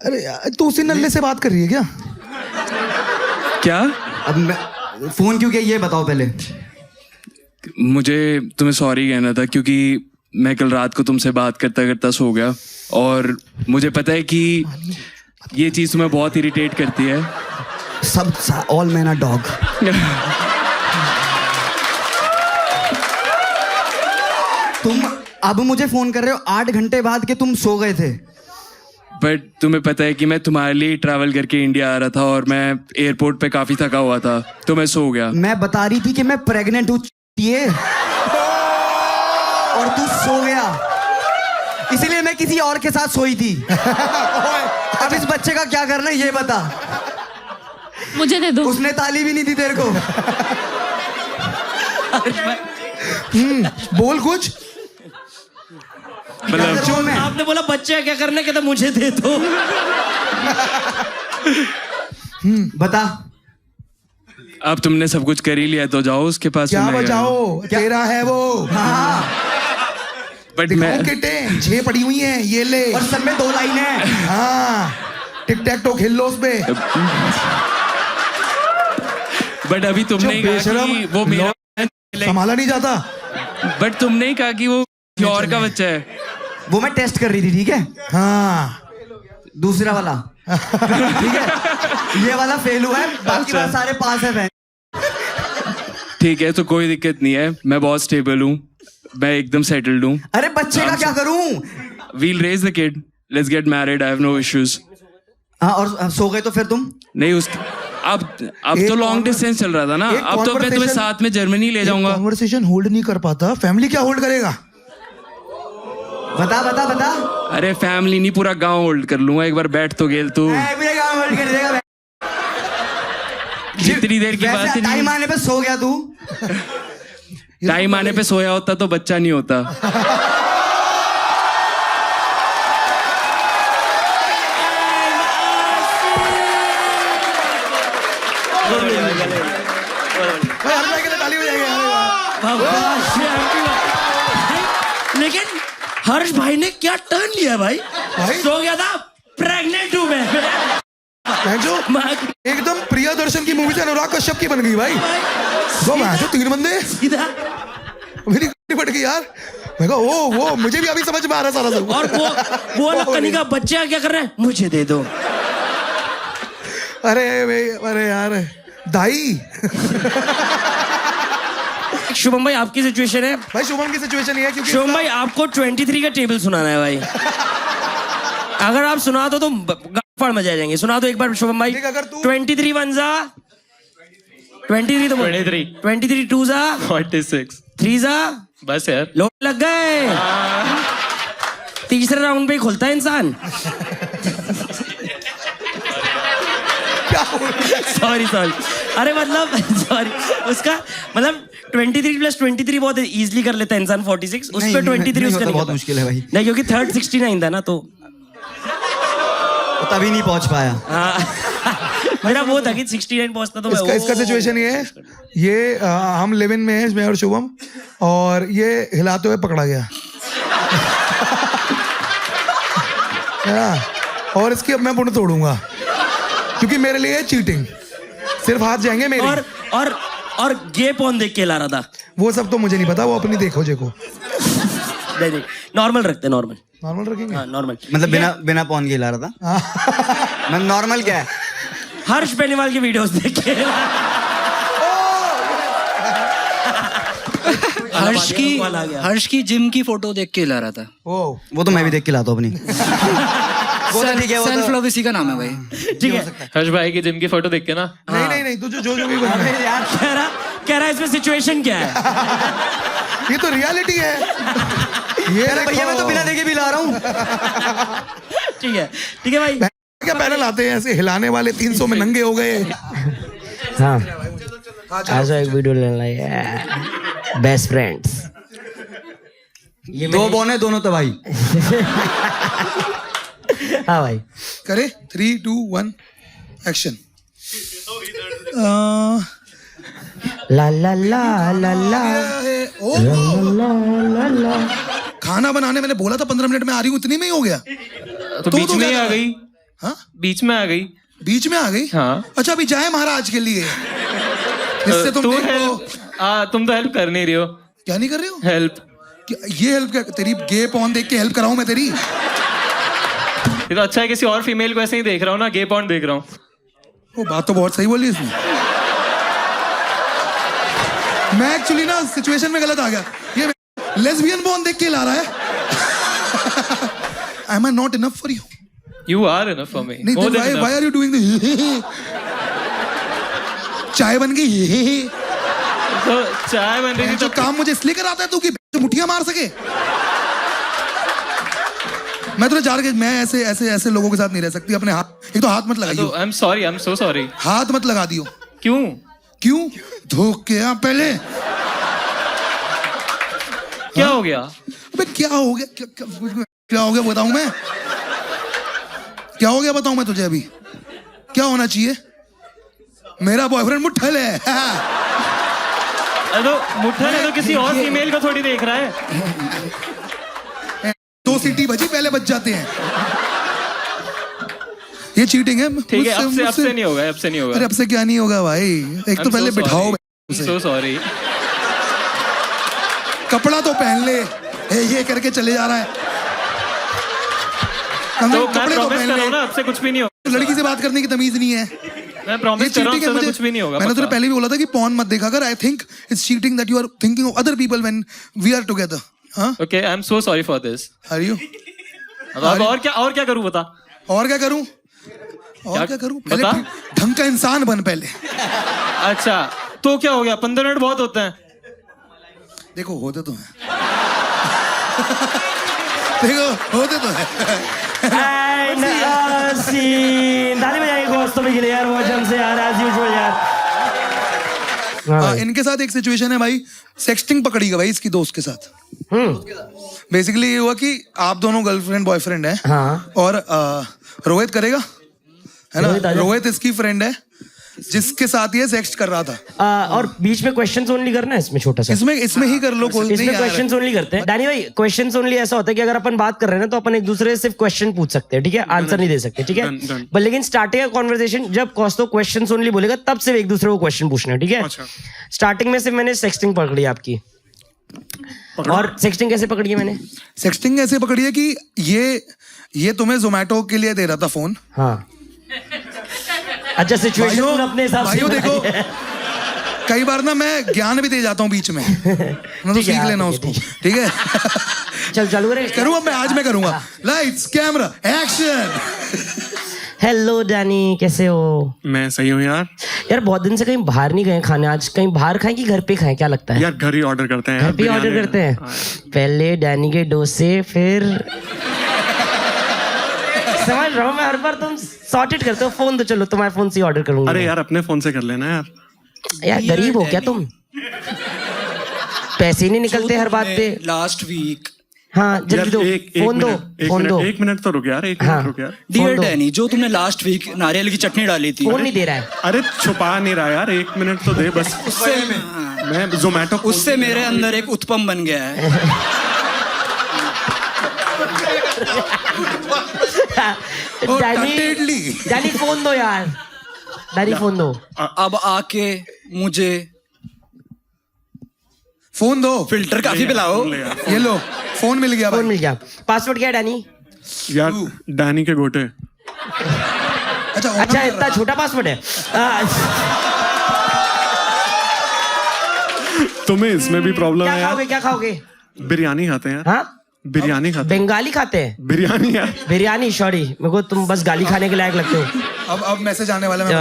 अरे यार, तू उसी नल्ले से बात कर रही है क्या? क्या? अब मैं फोन क्यों किया ये बताओ पहले। मुझे तुम्हें सॉरी कहना था क्योंकि मैं कल रात को तुमसे बात करता करता सो गया और मुझे पता है कि ये चीज तुम्हें बहुत इरिटेट करती है। सब ऑल मैन आर डॉग। तुम अब मुझे फोन कर रहे हो 8 घंटे बाद कि तुम सो गए थे। बट तुम्हें पता है कि मैं तुम्हारे लिए ट्रैवल करके इंडिया आ रहा था और मैं एयरपोर्ट पे काफी थका हुआ था तो मैं सो गया। मैं बता रही थी कि मैं प्रेग्नेंट हूँ और तू सो गया, इसीलिए मैं किसी और के साथ सोई थी। अब इस बच्चे का क्या करना है ये बता। मुझे दे दो। उसने ताली भी नहीं दी तेरे को। बोल कुछ। मतलब आपने बोला बच्चे क्या करने के, तो मुझे दे दो। बता। अब तुमने सब कुछ कर ही लिया तो जाओ उसके पास। क्या बचाओ, तेरा है वो। हाँ। बट मैं 6 पड़ी हुई हैं, ये ले। और सब में 2 लाइन है। हाँ, टिक टैक टो खेल लो उस पे। बट अभी तुमने ही कहा कि वो मेरा संभाला नहीं जाता। बट तुमने ही कहा कि वो और का बच्चा है। वो मैं टेस्ट कर रही थी, ठीक है? हाँ, दूसरा वाला। ठीक है, ये वाला फेल हुआ है, बाकी वाला सारे पास है। ठीक है, तो कोई दिक्कत नहीं है, मैं बहुत स्टेबल हूँ, मैं एकदम सेटल्ड हूँ। अरे बच्चे का क्या करूं? We'll raise the kid, let's get married, I have no issues. हाँ, और सो गए तो फिर तुम? नहीं उस अब तो लॉन्ग डिस्टेंस चल रहा था ना, अब तो मैं तुम्हें साथ में जर्मनी ले जाऊंगा। कन्वर्सेशन होल्ड नहीं कर पाता, फैमिली क्या होल्ड करेगा? बता बता बता। अरे फैमिली नहीं, पूरा गांव होल्ड कर लूंगा, एक बार बैठ तो गेल तू। पूरा गांव होल्ड कर देगा। जितनी देर की बात नहीं। टाइम आने पे सो गया तू। टाइम आने पे सोया होता तो बच्चा नहीं होता। भाई हर भाई के लिए ताली हो जाएगी। लेकिन हर्ष भाई ने क्या टर्न लिया भाई? भाई? सो गया था प्रेग्नेंट हूं मैं। जो एकदम प्रियदर्शन की मूवी से अनुराग कश्यप की बन गई भाई। दो मैं जो 3 बंदे सीधा मेरी पट गई यार। मैं कहा वो मुझे भी अभी समझ में आ रहा सारा सब। और वो कनिका बच्चे क्या कर रहे हैं? मुझे दे दो। अरे यार दाई। शुभम भाई आपकी सिचुएशन है भाई शुभम की सिचुएशन ये है क्योंकि शुभम भाई आपको 23 का टेबल सुनाना है भाई। अगर आप सुना दो तो गाड़ मजा जाएंगे। सुना दो एक बार शुभम भाई। देख, अगर तू 23 1 जा 23 तो 23 2 जा 46 3 जा बस यार लोग लग गए। तीसरे राउंड पे ही खुलता है इंसान। सॉरी अरे मतलब सॉरी उसका मतलब 23 + 23 बहुत इजीली कर लेता है इंसान। 46 उस पे 23 उसका नहीं बहुत मुश्किल है भाई। नहीं क्योंकि थर्ड 69 था ना तो तभी नहीं पहुंच पाया। मेरा वो था कि 69 पहुंचता तो मैं इसका सिचुएशन ये है। ये हम लिव इन में हैं मैं और शुभम और ये हिलाते हुए पकड़ा गया। और इसकी अब मैं बुंड तोड़ूंगा क्योंकि मेरे लिए चीटिंग सिर्फ हाथ जाएंगे मेरे। और गे पॉन देख के ला रहा था। वो सब तो मुझे नहीं पता। वो अपनी देखो जेको नहीं नॉर्मल रखते नॉर्मल रखेंगे। हाँ नॉर्मल मतलब बिना पॉन के ला रहा था। मैं नॉर्मल क्या है? हर्ष बेनीवाल की वीडियोस देख के हर्ष की जिम की फोटो देख के ला रहा था। वो तो मैं भी देख के लाता हूँ अपनी। वो तो ठीक है। सेल्फ लव इसी का नाम है भाई। ठीक है हर्ष भाई की जिम की फोटो देख के ना। नहीं तो जो भी बन रहा है यार कह रहा है इसमें सिचुएशन क्या है? ये तो रियलिटी है। ये भैया मैं तो बिना देखे भी ला रहा हूँ। ठीक है भाई। क्या पैनल आते हैं ऐसे हिलाने वाले 300 में नंगे हो गए। हाँ आज एक वीडियो लेना है बेस्ट फ्रेंड्स। ये 2 बॉन है दोनों तो भाई। हाँ भाई करे 3 2 1 एक्शन। ला ला ला ला ला ला। खाना बनाने मैंने बोला था 15 मिनट में आ रही हूँ इतनी में ही हो गया। तो बीच में आ गई। हाँ बीच में आ गई। बीच में आ गई। हाँ अच्छा अभी जाए महाराज के लिए। इससे तुम तुम तो हेल्प कर नहीं रही हो। क्या नहीं कर रहे हो? हेल्प ये हेल्प क्या? तेरी गे पॉन देख के हेल्प कराऊं मैं तेरी? ये तो अच्छा है किसी और फीमेल को ऐसे ही देख रहा हूँ ना। गे पॉइंट देख रहा हूँ। वो बात तो बहुत सही बोली इसने। मैं एक्चुअली ना सिचुएशन में गलत आ गया। ये लेस्बियन पॉन देख के ला रहा है। Am I not enough for you? You are enough for me. नहीं More तो than enough. why are you doing this? चाय बन गई। तो चाय बन रही थी जो तो काम मुझे इसलिए कराता है तू कि मुठियां मार सके। मैं तुझे जार के मैं ऐसे लोगों के साथ नहीं रह सकती। अपने हाथ एक तो हाथ मत लगाइयो। आई एम सो सॉरी। हाथ मत लगा दियो। क्यों धोख के आ पहले। क्या हो गया? अबे क्या हो गया? क्या हो गया बताऊं मैं? क्या हो गया बताऊं मैं तुझे? अभी क्या होना चाहिए? मेरा बॉयफ्रेंड मुट्ठल है। तो मुट्ठल है तो किसी और फीमेल को थोड़ी देख रहा है। 2 सीटी बजी पहले बच जाते हैं। ये चीटिंग है। ठीक है अब से नहीं होगा। अरे अब से क्या नहीं होगा भाई? एक तो पहले बिठाओ। So sorry. कपड़ा तो पहन ले। ये करके चले जा रहा है। तो कपड़े तो पहन ले। अब से कुछ भी नहीं होगा। लड़की से बात करने की तमीज नहीं है। मैं प्रॉमिस कर रहा हूं मुझे कुछ भी नहीं होगा। मैंने तुझे पहले भी बोला था कि पॉर्न मत देखा कर। I think it's cheating that you are thinking of other people when we are together. हां okay I am so sorry for this. Are you? अब और क्या करूं बता। और क्या करूं? पहले बता। ढंग का इंसान बन पहले। अच्छा तो क्या हो गया? 15 मिनट बहुत होते हैं। देखो होते तो हैं। देखो होते तो हैं। ताली बजाइए दोस्तों के लिए यार। वो जम से यार एज यूजुअल यार। इनके साथ एक सिचुएशन है भाई। सेक्सटिंग पकड़ी गई भाई इसकी दोस्त के साथ। बेसिकली ये हुआ कि आप दोनों गर्लफ्रेंड बॉयफ्रेंड हैं। और रोहित करेगा है ना। रोहित इसकी फ्रेंड है जिसके साथ ये सेक्स कर रहा था। और बीच में क्वेश्चंस ओनली करना है इसमें छोटा सा। इसमें ही कर लो कोई इसमें क्वेश्चंस ओनली करते हैं। डैनी भाई क्वेश्चंस ओनली ऐसा होता है कि अगर अपन बात कर रहे हैं ना तो अपन एक दूसरे से सिर्फ क्वेश्चन पूछ सकते हैं, ठीक है, आंसर नहीं दे सकते, ठीक है। बट लेकिन स्टार्टिंग का कॉन्वर्सेशन जब कॉस्तो क्वेश्चंस ओनली बोलेगा तब सिर्फ एक दूसरे को क्वेश्चन पूछना है, ठीक है। स्टार्टिंग में सिर्फ मैंने सेक्सटिंग पकड़ी आपकी। और सेक्सटिंग कैसे पकड़ी है मैंने? सेक्सटिंग ऐसे पकड़ी है कि ये तुम्हें जोमेटो के लिए दे रहा था फोन। हाँ अच्छा, सिचुएशन अपने हिसाब से देखो कई बार ना मैं ज्ञान भी दे जाता हूँ बीच में ना, तो सीख लेना उसको, ठीक है। चल चालू करें। करूँगा मैं, आज मैं करूँगा। Lights camera action. Hello Danny, कैसे हो? मैं सही हूँ यार। यार बहुत दिन से कहीं बाहर नहीं गए खाने, आज कहीं बाहर खाएं कि घर पे खाएं, क्या लगता है? यार घर ही ऑर्डर करते हैं। घर पे ऑर्डर करते हैं। पहले डैनी के डोसे, फिर समझ रहा हूँ मैं, हर बार तुम सॉर्टेड करते हो। फोन तो चलो तुम्हारे फोन से ऑर्डर करूंगा। अरे यार अपने फोन से कर लेना यार। यार गरीब हो क्या तुम? पैसे नहीं निकलते हर बात पे। लास्ट वीक हाँ जल्दी दो, फोन दो, फोन दो। एक मिनट तो रुक यार, एक मिनट रुक यार। डियर डैनी, जो तुमने लास्ट वीक नारियल की चटनी डाली थी, फोन नहीं दे रहा है। अरे छुपा नहीं रहा यार, एक मिनट तो दे बस। उससे मैं जोमेटो, उससे मेरे अंदर एक उत्पम बन गया है। डैनी फोन दो यार, डैनी फोन दो। अब आके मुझे फोन दो। फिल्टर काफी पिलाओ। ये लो फोन मिल गया। फोन मिल गया। पासवर्ड क्या है डैनी? यार डैनी के गोटे। अच्छा इतना छोटा पासवर्ड है। तुम्हें इसमें भी प्रॉब्लम है यार। क्या खाओगे? बिरयानी खाते हैं यार। हाँ बिरयानी खाते हैं। बंगाली खाते हैं? बिरयानी यार। बिरयानी, सॉरी मेरे को तुम बस गाली खाने के लायक लगते हो। अब मैसेज आने वाला है।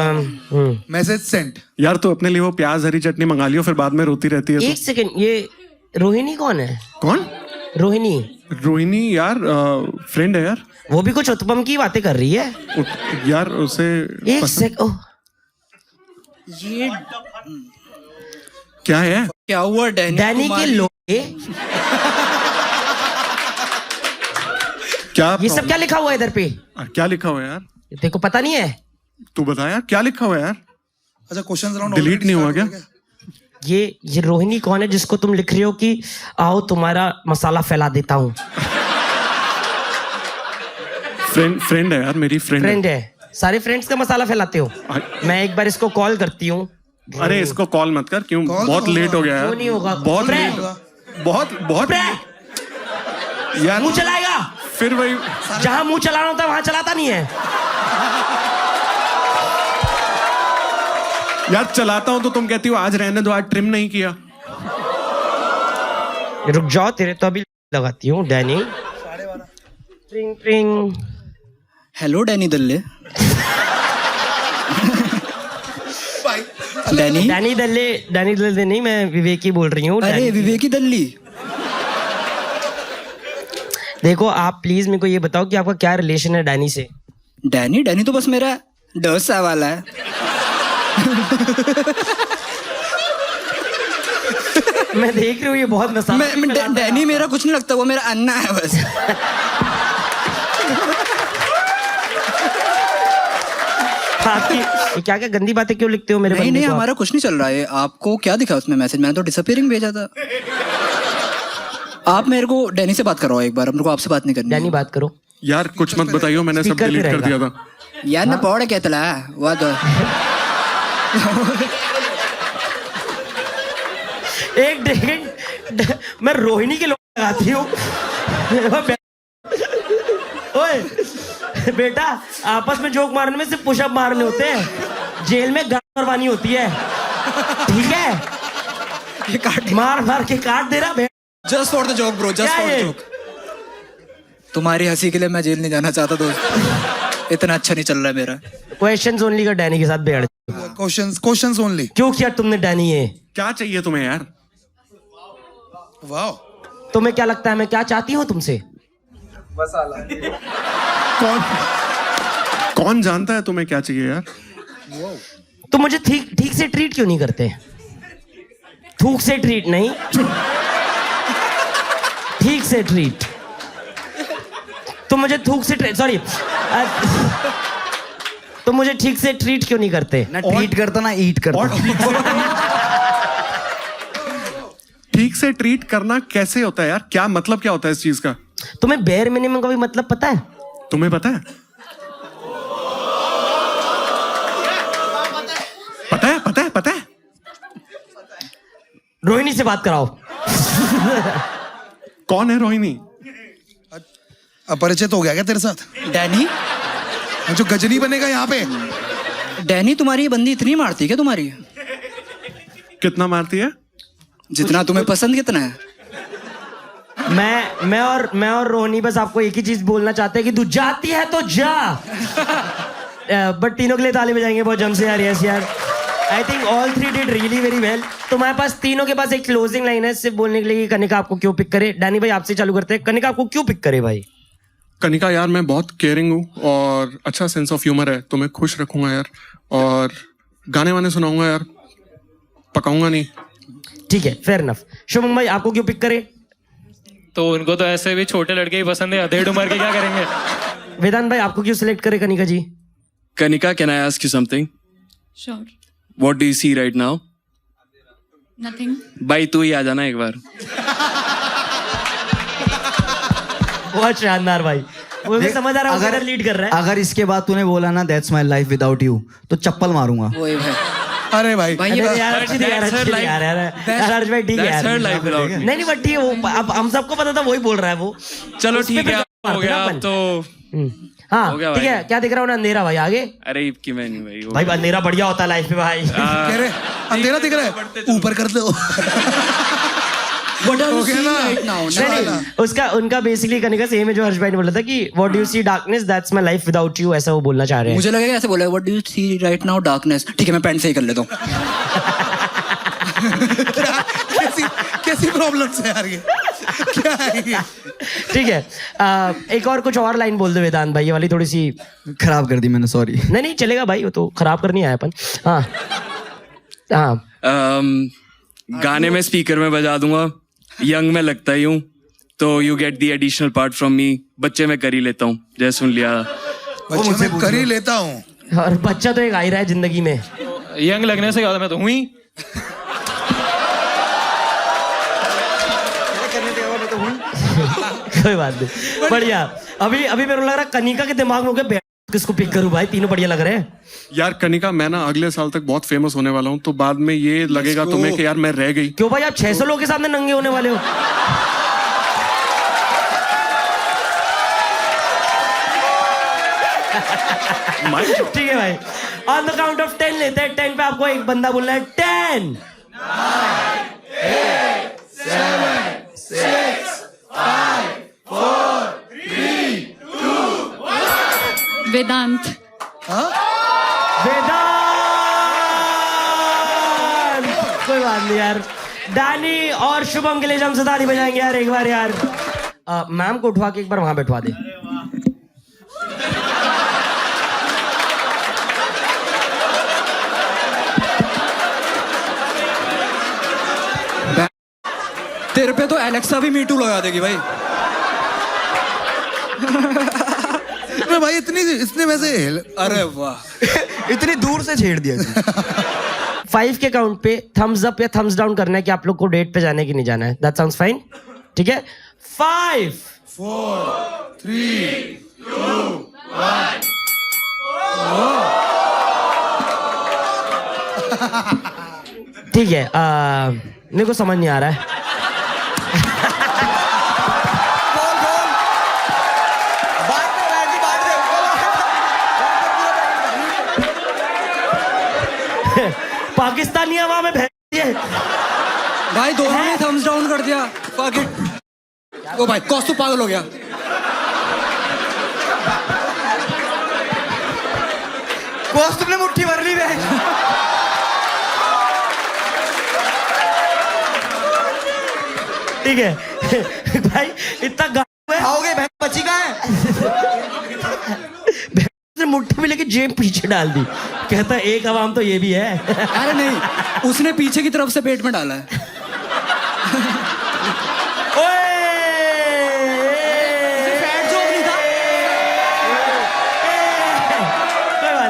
Message send. यार तो अपने लिए वो प्याज हरी चटनी मंगा लियो, फिर बाद में रोती रहती है। एक सेकंड, ये रोहिणी कौन है? कौन? रोहिणी। रोहिणी यार फ्रेंड है यार। वो भी कुछ उत्पम की बातें कर रही है यार। उसे एक सेकंड, ये क्या है? क्या हुआ डैनी? डैनी के लोगे क्या ये सब क्या लिखा हुआ है इधर पे? क्या लिखा हुआ है यार? देखो पता नहीं है। तू बता यार क्या लिखा हुआ है यार? अच्छा क्वेश्चन राउंड डिलीट नहीं हुआ क्या? ये रोहिणी कौन है जिसको तुम लिख रही हो कि आओ तुम्हारा मसाला फैला देता हूँ? फ्रेंड है यार, मेरी फ्रेंड है। सारे फ्रेंड्स का मसाला फैलाते हो? मैं एक बार इसको कॉल करती हूँ। अरे इसको कॉल मत कर, क्यों? बहुत लेट हो गया यार। नहीं होगा, बहुत लेट, बहुत यार। मुंह चलाएगा फिर वही, जहां मुंह चलाना होता है वहां चलाता नहीं है यार। चलाता हूं तो तुम कहती हो आज रहने दो, आज ट्रिम नहीं किया। रुक जाओ, तेरे तो अभी लगाती हूँ डैनी। ट्रिंग ट्रिंग। हेलो डैनी दल्ले। डैनी दल्ले नहीं, मैं विवेकी बोल रही हूँ। अरे विवेकी दल्ली। देखो आप प्लीज मेरे को ये बताओ कि आपका क्या रिलेशन है डैनी से? डैनी तो बस मेरा डसा वाला है। मैं देख रही हूँ ये बहुत मसाला। डैनी मेरा कुछ नहीं लगता, वो मेरा अन्ना है बस। क्या क्या गंदी बातें क्यों लिखते हो मेरे? नहीं हमारा कुछ नहीं चल रहा है। आपको क्या दिखा उसमें मैसेज? मैंने तो डिसअपीयरिंग भेजा था। आप मेरे को डैनी से बात करवाओ एक बार, मेरे को आपसे बात नहीं करनी। डैनी बात करो यार, कुछ मत बताइयो, मैंने सब डिलीट कर दिया था यार। ना पौड़ क्या तला वो तो। एक सेकंड, मैं रोहिणी के लोग लगाती हूँ। ओए बेटा, आपस में जोक मारने में सिर्फ पुशअप मारने होते हैं, जेल में गान करवानी होती है, ठीक है? ये काट मार के काट दे रहा। Just for the joke bro, just for the joke. तुम्हारी हंसी के लिए मैं जेल नहीं जाना चाहता दोस्त, इतना अच्छा नहीं चल रहा है मेरा। क्वेश्चंस ओनली का डैनी के साथ बेड़। Questions only. क्यों किया तुमने डैनी ये? क्या चाहिए तुम्हें यार? वाह, तुम्हें क्या लगता है मैं क्या चाहती हूँ तुमसे? कौन जानता है तुम्हें क्या चाहिए यार? तुम मुझे ठीक से ट्रीट क्यों नहीं करते? थूक से ट्रीट नहीं, ठीक से ट्रीट। तुम मुझे थूक से ट्रीट, सॉरी, तो मुझे ठीक से ट्रीट क्यों नहीं करते? ना ट्रीट करता ना ईट करता। और ठीक से ट्रीट करना कैसे होता है यार? क्या मतलब क्या होता है इस चीज का? तुम्हें बेयर मिनिमम का भी मतलब पता है? तुम्हें पता है? पता है? रोहिणी से बात कराओ। कौन है रोहिणी? अपरिचित हो गया क्या तेरे साथ? डैनी, जो गजनी बनेगा यहाँ पे। डैनी तुम्हारी ये बंदी इतनी मारती है क्या तुम्हारी? कितना मारती है? जितना तुम्हें पसंद कितना है? मैं और रोहिणी बस आपको एक ही चीज बोलना चाहते हैं कि तू जाती है तो जा। बट तीनों के लिए ताली बजाएंगे बहुत जम से यार। यस यार, I think all three did really very well. तुम्हारे पास तीनों के पास एक क्लोजिंग लाइन है सिर्फ बोलने के लिए कि कनिका आपको क्यों पिक करे। डैनी भाई आपसे चालू करते हैं, कनिका आपको क्यों पिक करे भाई? कनिका यार मैं बहुत केयरिंग हूँ और अच्छा सेंस ऑफ ह्यूमर है, तो मैं खुश रखूंगा यार, और गाने वाने सुनाऊंगा यार, पकाऊंगा नहीं। ठीक है, फेयर इनफ। शुभम भाई आपको क्यों पिक करे? तो उनको तो ऐसे भी छोटे लड़के ही पसंद है, अधेड़ उम्र के क्या करेंगे? वेदांत भाई आपको क्यों सिलेक्ट करे कनिका जी? Kanika, can I ask you something? Sure. What do you see right now? Nothing. भाई तू ही आ जाना एक बार। बहुत शानदार भाई, मुझे समझ आ रहा है अगर लीड कर रहा है। अगर इसके बाद तूने बोला ना that's my life without you, तो चप्पल मारूंगा। वही भाई। अरे भाई भाई ये यार अच्छी थी यार, अच्छी थी यार हर्ष भाई, ठीक है यार। That's her life without me. नहीं बट ठीक है, वो अब हम सबको पता था वही बोल रहा है वो। चलो उस पे ठीक फिर है, तो हो गया मारते अब ना तो। अपन। हाँ हो गया ठीक भाई। है, क्या दिख रहा हूँ ना? अंधेरा भाई आगे। अरे इबकी मैं नहीं भाई, भाई अंधेरा बढ़िया होता है लाइफ में भाई। कह रहे अंधेरा दिख रहा है, ऊपर कर दो। What are you हो गया seeing ना? right now? नहीं, नहीं, उसका उनका बेसिकली कनिका सेम है जो हर्ष भाई ने बोला था कि what do you see darkness that's my life without you, ऐसा वो बोलना चाह रहे हैं। मुझे लगेगा ऐसे बोला, what do you see right now? Darkness. ठीक है, मैं पैंट से ही कर लेता हूँ। कैसी प्रॉब्लम्स है यार ये? क्या है ये? ठीक है, एक और कुछ और लाइन बोल दो वेदांत भाई, ये वाली थोड़ी सी खराब कर दी मैंने, सॉरी। नहीं नहीं चलेगा भाई, वो तो खराब करनी आया अपन। हाँ हाँ गाने में स्पीकर में बजा दूंगा, यंग में लगता ही हूँ, तो you get the additional part from me. बच्चे में कर ही लेता हूँ, जैसे सुन लिया। बच्चे मैं कर ही लेता हूँ। और बच्चा तो एक आ ही रहा है जिंदगी में। यंग लगने से ज्यादा मैं तो हूँ ही। कोई बात नहीं, बढ़िया। अभी अभी मेरे को लग रहा है कनिका के दिमाग में हो गया किसको पिक करूं भाई, तीनों बढ़िया लग रहे हैं। यार कनिका, मैं ना अगले साल तक बहुत फेमस होने वाला हूँ, तो बाद में ये लगेगा तुम्हें कि यार मैं रह गई। क्यों भाई, आप 600 लोगों के सामने नंगे होने वाले हो? ठीक है भाई, ऑन द काउंट ऑफ 10 लेते हैं। 10 पे आपको एक बंदा बोलना है। 10 वेदांत। वेदांत। कोई बात नहीं यार, डैनी और शुभम के लिए हम ताली बजाएंगे यार एक बार यार। मैम को उठवा के एक बार वहां बैठवा दे। तेरे पे तो एलेक्सा भी मीटू लगा देगी भाई। अरे भाई इसने वैसे अरे वाह, इतनी दूर से छेड़ दिया। 5 के काउंट पे थम्स अप या थम्स डाउन करना है कि आप लोग को डेट पे जाने की नहीं जाना है। दैट साउंड्स फाइन, ठीक है? 5 4 3 2 1। ठीक है, मेरे को समझ नहीं आ रहा है। पाकिस्तानी हवा में भाई दोनों ने थम्स डाउन कर दिया। Fuck it। ओ भाई कौस्तु पागल हो गया। कोस तुमने मुट्ठी भर ली बहन। ठीक है भाई, इतना आओगे बहन, बची कहाँ है? उसने मुट्ठी में लेके जेब पीछे डाल दी, कहता है एक आवाम तो ये भी है। अरे नहीं, उसने पीछे की तरफ से पेट में डाला है।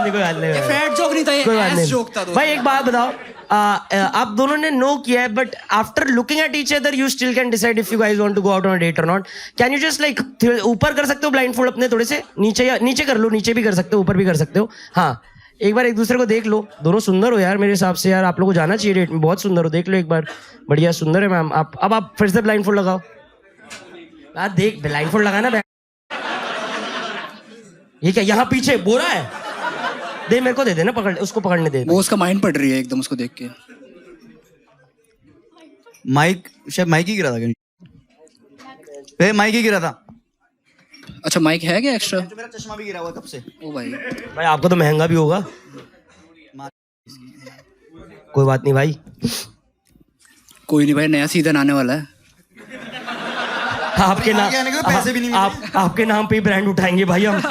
नहीं कोई बात नहीं ये फैट जोक नहीं था, ये कोई बात एस नहीं जोक था। भाई एक बात बताओ, आप दोनों ने नो किया है, but after looking at each other you still can decide if you guys want to go out on a date or not. Can you just like ऊपर कर सकते हो ब्लाइंड फोल्ड अपने थोड़े से नीचे, या नीचे कर लो, नीचे भी कर सकते हो, ऊपर भी कर सकते हो. हाँ एक बार एक दूसरे को देख लो. दोनों सुंदर हो यार मेरे हिसाब से यार, आप लोगों को जाना चाहिए डेट में, बहुत सुंदर हो, देख लो एक बार. बढ़िया सुंदर है मैम. आप फिर से ब्लाइंड फोल्ड लगाओ. देख ब्लाइंड फोल्ड लगाना. ये क्या यहाँ पीछे बोरा है? दे मेरे को दे देना, पकड़ उसको पकड़ने दे. वो उसका माइंड पड़ रही है एकदम उसको देख के. माइक शायद माइक ही गिरा था क्या? माइक ही गिरा था. अच्छा माइक है क्या एक्स्ट्रा? मेरा चश्मा भी गिरा हुआ कब से. ओ भाई भाई आपका तो महंगा भी होगा. कोई बात नहीं भाई. कोई नहीं भाई, नया सीजन आने वाला है. आपके नाम आने के पैसे भी नहीं आपके नाम पे ही ब्रांड उठाएंगे भाई हम.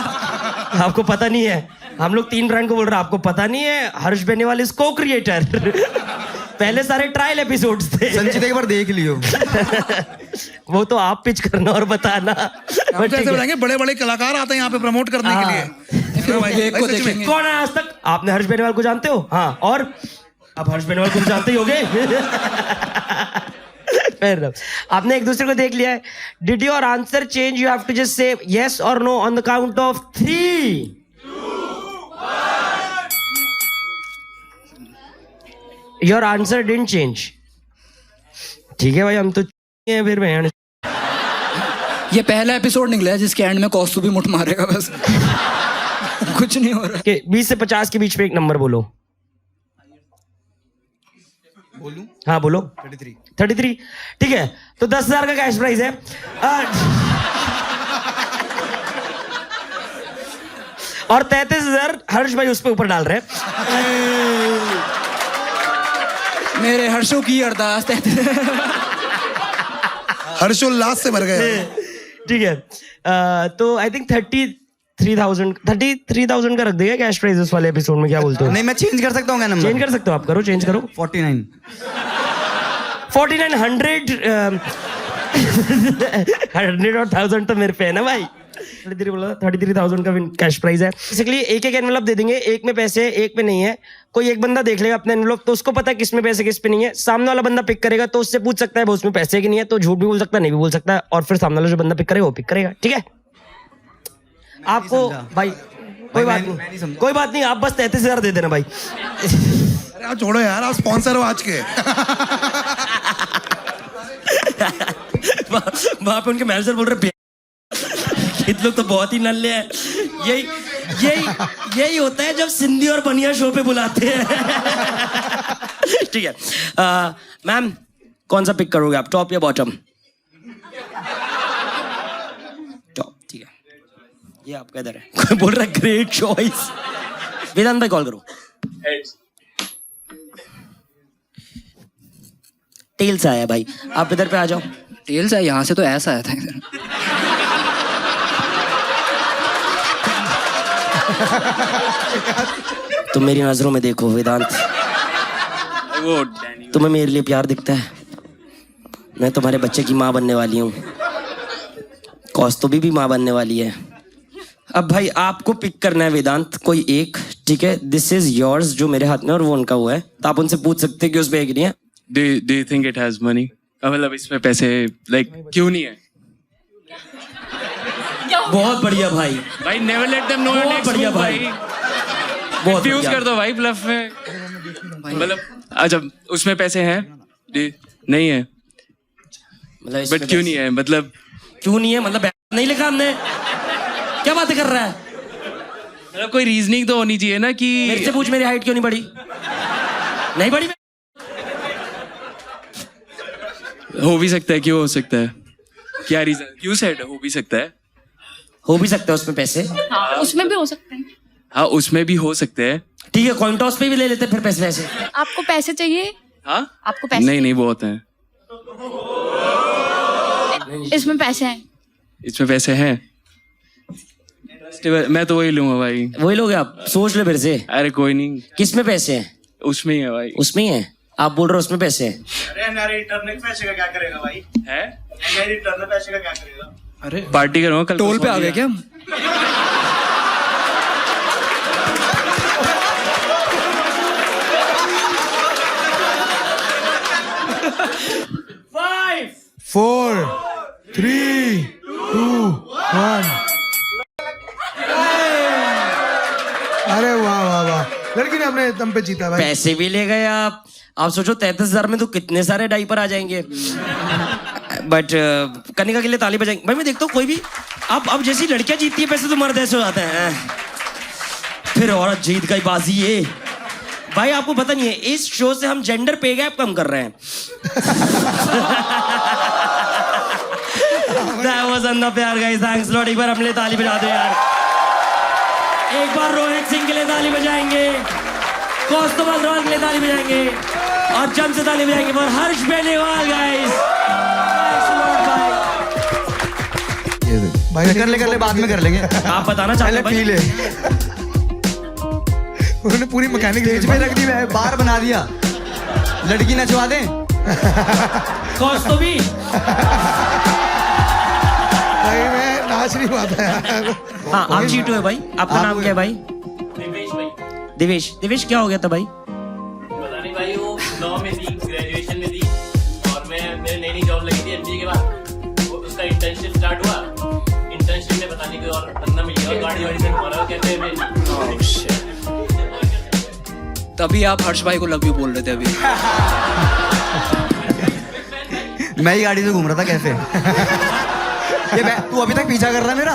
आपको पता नहीं है, हम लोग 3 ब्रांड को बोल रहे हैं, आपको पता नहीं है. हर्ष बेनीवाल इज को क्रिएटर. पहले सारे ट्रायल एपिसोड्स थे. संचित एक बार देख लियो. वो तो आप पिच करना और बताना. बट ऐसे बोलेंगे बड़े बड़े कलाकार आते हैं यहाँ पे प्रमोट करने के लिए. फिर देख को देखेंगे. कौन है आज तक? आपने हर्ष बेनीवाल को जानते हो? हाँ, और आप हर्ष बेनीवाल को जानते ही होगे. आपने एक दूसरे को देख लिया है. Did your answer change? You have to just say yes or no on the count of 3. Your answer didn't change. ठीक है भाई, हम तो हैं फिर. मैं ये पहला एपिसोड निकला है जिसके एंड में कौस्तु भी मुठ मारेगा बस. कुछ नहीं हो रहा. 20 से 50 के बीच में एक नंबर बोलो. बोलूं? हाँ बोलो. 33. ठीक है, तो 10,000 का कैश प्राइज है. और 33,000 हर्ष भाई उस पे ऊपर डाल रहे हैं. मेरे हर्षों की अरदास. हर्षोल्लास से भर गए. ठीक है, तो आई थिंक 33,000 का रख देगा कैश प्राइज उस वाले एपिसोड में. क्या बोलते हो? नहीं मैं चेंज कर सकता हूँ क्या नंबर? चेंज कर सकते हो आप. करो, चेंज करो. 49. 4900. 100 और 1000 तो मेरे पे है ना भाई. 33,000 का कैश प्राइज है. बेसिकली एक एनवेलप दे देंगे. एक में पैसे है, एक में नहीं है. कोई एक बंदा देख लेगा अपने एनवेलप, तो उसको पता है किस में पैसे किस पे नहीं है. सामने वाला बंदा पिक करेगा तो उससे पूछ सकता है वो उसमें पैसे कि नहीं है, तो झूठ भी बोल सकता है, नहीं भी बोल सकता है, और फिर सामने वाला जो बंदा पिक करेगा वो पिक करेगा. ठीक है आपको भाई. कोई बात नहीं, कोई बात नहीं. आप बस 33,000 दे देना भाई. अरे आप छोड़ो यार, आप स्पॉन्सर हो आज के. वहां पे उनके मैनेजर बोल रहे इत लोग तो बहुत ही नल्ले हैं. यही होता है जब सिंधी और बनिया शो पे बुलाते हैं. ठीक है मैम, कौन सा पिक करोगे आप, टॉप या बॉटम? टॉप. ठीक है, ये आपका इधर है. कोई बोल रहा है ग्रेट चॉइस. वेदांत भाई कॉल करो. टेल्स आया भाई, आप इधर पे आ जाओ. टेल्स है यहाँ से, तो ऐसा आया था इधर. तुम मेरी नजरों में देखो वेदांत, तुम्हें मेरे लिए प्यार दिखता है. मैं तुम्हारे बच्चे की माँ बनने वाली हूँ. कौस्तुभी भी माँ बनने वाली है. अब भाई आपको पिक करना है वेदांत, कोई एक. ठीक है, दिस इज योर्स जो मेरे हाथ में और वो उनका हुआ है, तो आप उनसे पूछ सकते हैं कि उस पे एक नहीं है. Do you think it has money? मतलब इसमें पैसे like क्यों नहीं है? बहुत बढ़िया भाई. भाई never let them know your बहुत next बढ़िया move भाई. भाई. बहुत Confuse बढ़िया. कर दो भाई bluff में. मतलब अच्छा उसमें पैसे हैं? नहीं है. मतलब इसमें But क्यों नहीं है? मतलब क्यों नहीं है? मतलब नहीं लिखा हमने. क्या बातें कर रहा है? मतलब कोई रीजनिंग तो होनी चाहिए ना कि मेरे से पूछ मेरी हाइट क्यों नहीं बढ़ी? नहीं बढ़ी. हो भी सकता है, क्यों हो सकता है? क्या रीजन? क्यों सेड हो भी सकता है? हो भी सकता है उसमें पैसे. हाँ, उसमें भी हो सकते हैं. हाँ उसमें भी हो सकते हैं. ठीक है, कॉइन टॉस पे भी ले लेते फिर पैसे. वैसे आपको पैसे चाहिए? हाँ आपको पैसे? नहीं बहुत हैं. इसमें पैसे हैं. इसमें पैसे हैं. मैं तो वही लूंगा भाई. वही लोगे आप? सोच लो फिर से. अरे कोई नहीं. किस में पैसे हैं? उसमें ही है भाई. उसमें ही है. आप बोल रहे हो उसमें पैसे हैं. अरे इंटरनेट पैसे का क्या करेगा भाई? है इंटरनेट पैसे का क्या करेगा? अरे पार्टी करूंगा कल. टोल पे आ गए क्या हम? दम पे जीता भाई। पैसे भी ले गए आप सोचो 33,000 में तो कितने सारे डाइपर आ जाएंगे। बट कनिका के लिए ताली बजाएंगे भाई। मैं देखता हूँ कोई भी अब जैसी लड़कियां जीतती है पैसे तो मर्द ऐसे हो जाते हैं। फिर औरत जीत गई बाजी ये भाई। आपको पता नहीं है इस शो से हम जेंडर पे गैप कम कर रहे हैं। That was enough यार guys, thanks a lot। एक बार हम लिए ताली बजा दो यार। एक बार रोहित सिंह के लिए ताली बजाएंगे, कौस्तुभ अग्रवाल के लिए ताली बजाएंगे और जम से ताली बजाएंगे और हर्ष बेनीवाल गाइस। भाई कर ले बाद में कर लेंगे। आप बताना चाहते पी ले। उन्होंने पूरी मैकेनिक स्टेज पे रख दी, बार बना दिया। लड़की नचवा दें। कौस्तुभी भाई मैं नाच नहीं पाता यार। हाँ आप चीटू है भाई। आपका नाम क्या है भाई? दिवेश। दिवेश क्या हो गया था भाई? पता नहीं भाई, वो लॉ में थी, ग्रेजुएशन में थी और मेरे नई जॉब लगी थी एमबीए के बाद। वो उसका इंटर्नशिप स्टार्ट हुआ, इंटर्नशिप में पता नहीं कोई और धंधा मिल गया, गाड़ी वाड़ी से घुमा रहा कहते हैं। तभी आप हर्ष भाई को लव यू बोल रहे थे अभी। मैं ही गाड़ी से घूम रहा था कैफे। ये तू अभी तक पीछा कर रहा है मेरा?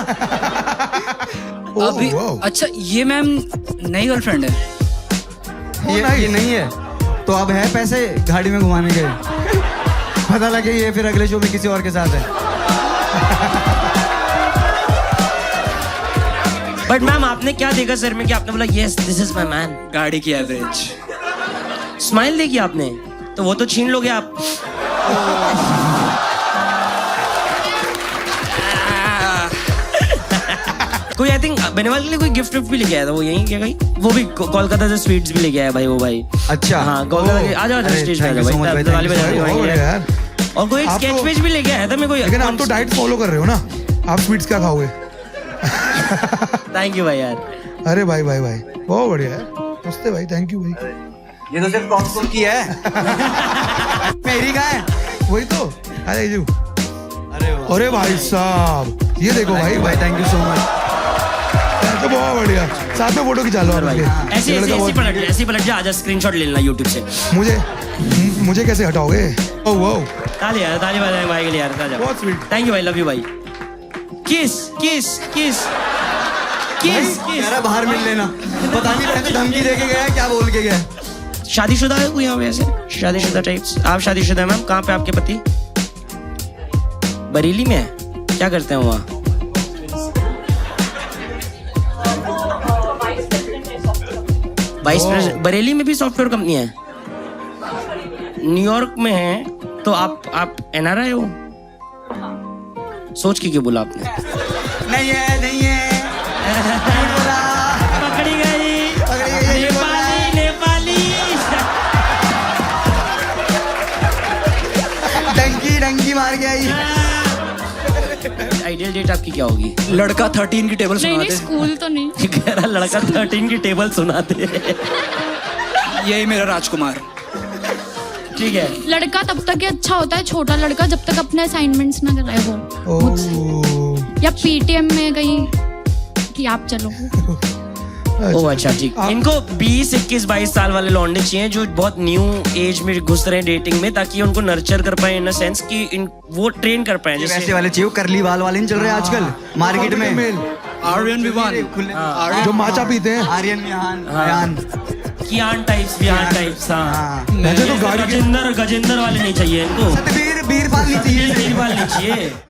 अभी अच्छा ये मैम नई गर्लफ्रेंड है? ये नहीं है तो अब है पैसे गाड़ी में घुमाने के। पता लगे ये फिर अगले शो में किसी और के साथ है। बट मैम आपने क्या देखा सर में कि आपने बोला yes this is my man? गाड़ी की एवरेज स्माइल देखी आपने तो वो तो छीन लोगे आप। कोई आई थिंक बेनीवाल के लिए कोई गिफ्ट भी लेके आया था वो यहीं क्या कहीं? वो भी कोलकाता से स्वीट्स भी लेके आया भाई वो भाई। अच्छा हाँ कोलकाता के आ जाओ स्टेज पे आ जाओ भाई। ताली बजा यार। और कोई एक स्केच पेज भी लेके आया था मैं कोई। लेकिन आप तो डाइट फॉलो कर रहे हो ना, आप स्वीट्स क्या खाओगे? थैंक यू भाई यार। अरे भाई भाई भाई बहुत बढ़िया यार, मस्त है भाई, थैंक यू भाई। ये तो सिर्फ कॉस्ट्यूम की है। मेरी कहाँ है? वही तो अरे जी। अरे भाई साहब ये देखो भाई भाई थैंक यू सो मच। तो बहुत बढ़िया, साथ में फोटो खिंचा लो ऐसे ऐसे पलट जा, आजा स्क्रीनशॉट ले लेना यूट्यूब से। मुझे कैसे हटाओगे? ओह वाओ ताली यार, ताली बजाएं भाई के लिए यार। बहुत स्वीट। थैंक यू भाई, लव यू भाई। किस किस किस किस किस यार बाहर मिल लेना। पता नहीं पहले धमकी दे के गया क्या बोल के गया। शादीशुदा है कोई यहाँ पे ऐसे? शादीशुदा टाइप्स? आप शादीशुदा है मैम? कहाँ पे आपके पति? बरेली में है? क्या करते हैं वहाँ? Vice president. बरेली में भी सॉफ्टवेयर कंपनी है? न्यूयॉर्क में है तो आप एनआरआई हो? सोच के क्यों बोला आपने? नहीं है नहीं है। पकड़ी गई। नेपाली डंकी मार के आई। आइडियल डेट आपकी क्या होगी? लड़का 13 की टेबल सुना नहीं दे। स्कूल तो नहीं। कह रहा लड़का 13 की टेबल सुनाते। यही मेरा राजकुमार। ठीक है। लड़का तब तक ही अच्छा होता है, छोटा लड़का जब तक अपने असाइनमेंट्स ना कराए वो मुझसे। या पीटीएम में कहीं कि आप चलो। ओह अच्छा ठीक। इनको 20, 21, 22 साल वाले लौंडे चाहिए जो बहुत न्यू एज में घुस रहे हैं डेटिंग में, ताकि उनको नर्चर कर पाए इन अ सेंस कि वो ट्रेन कर पाए। जैसे वैसे वाले चाहिए, करली बाल वाले नहीं चल रहे आजकल मार्केट में। आर्यन विवान जो माचा पीते हैं। आर्यन विहान कियान टाइप्स, बिहान टाइप्स। हाँ मुझे तो गाड़ी गजेंद्र वाले नहीं चाहिए इनको। बीरपाल नहीं चाहिए। बीरपाल नहीं चाहिए।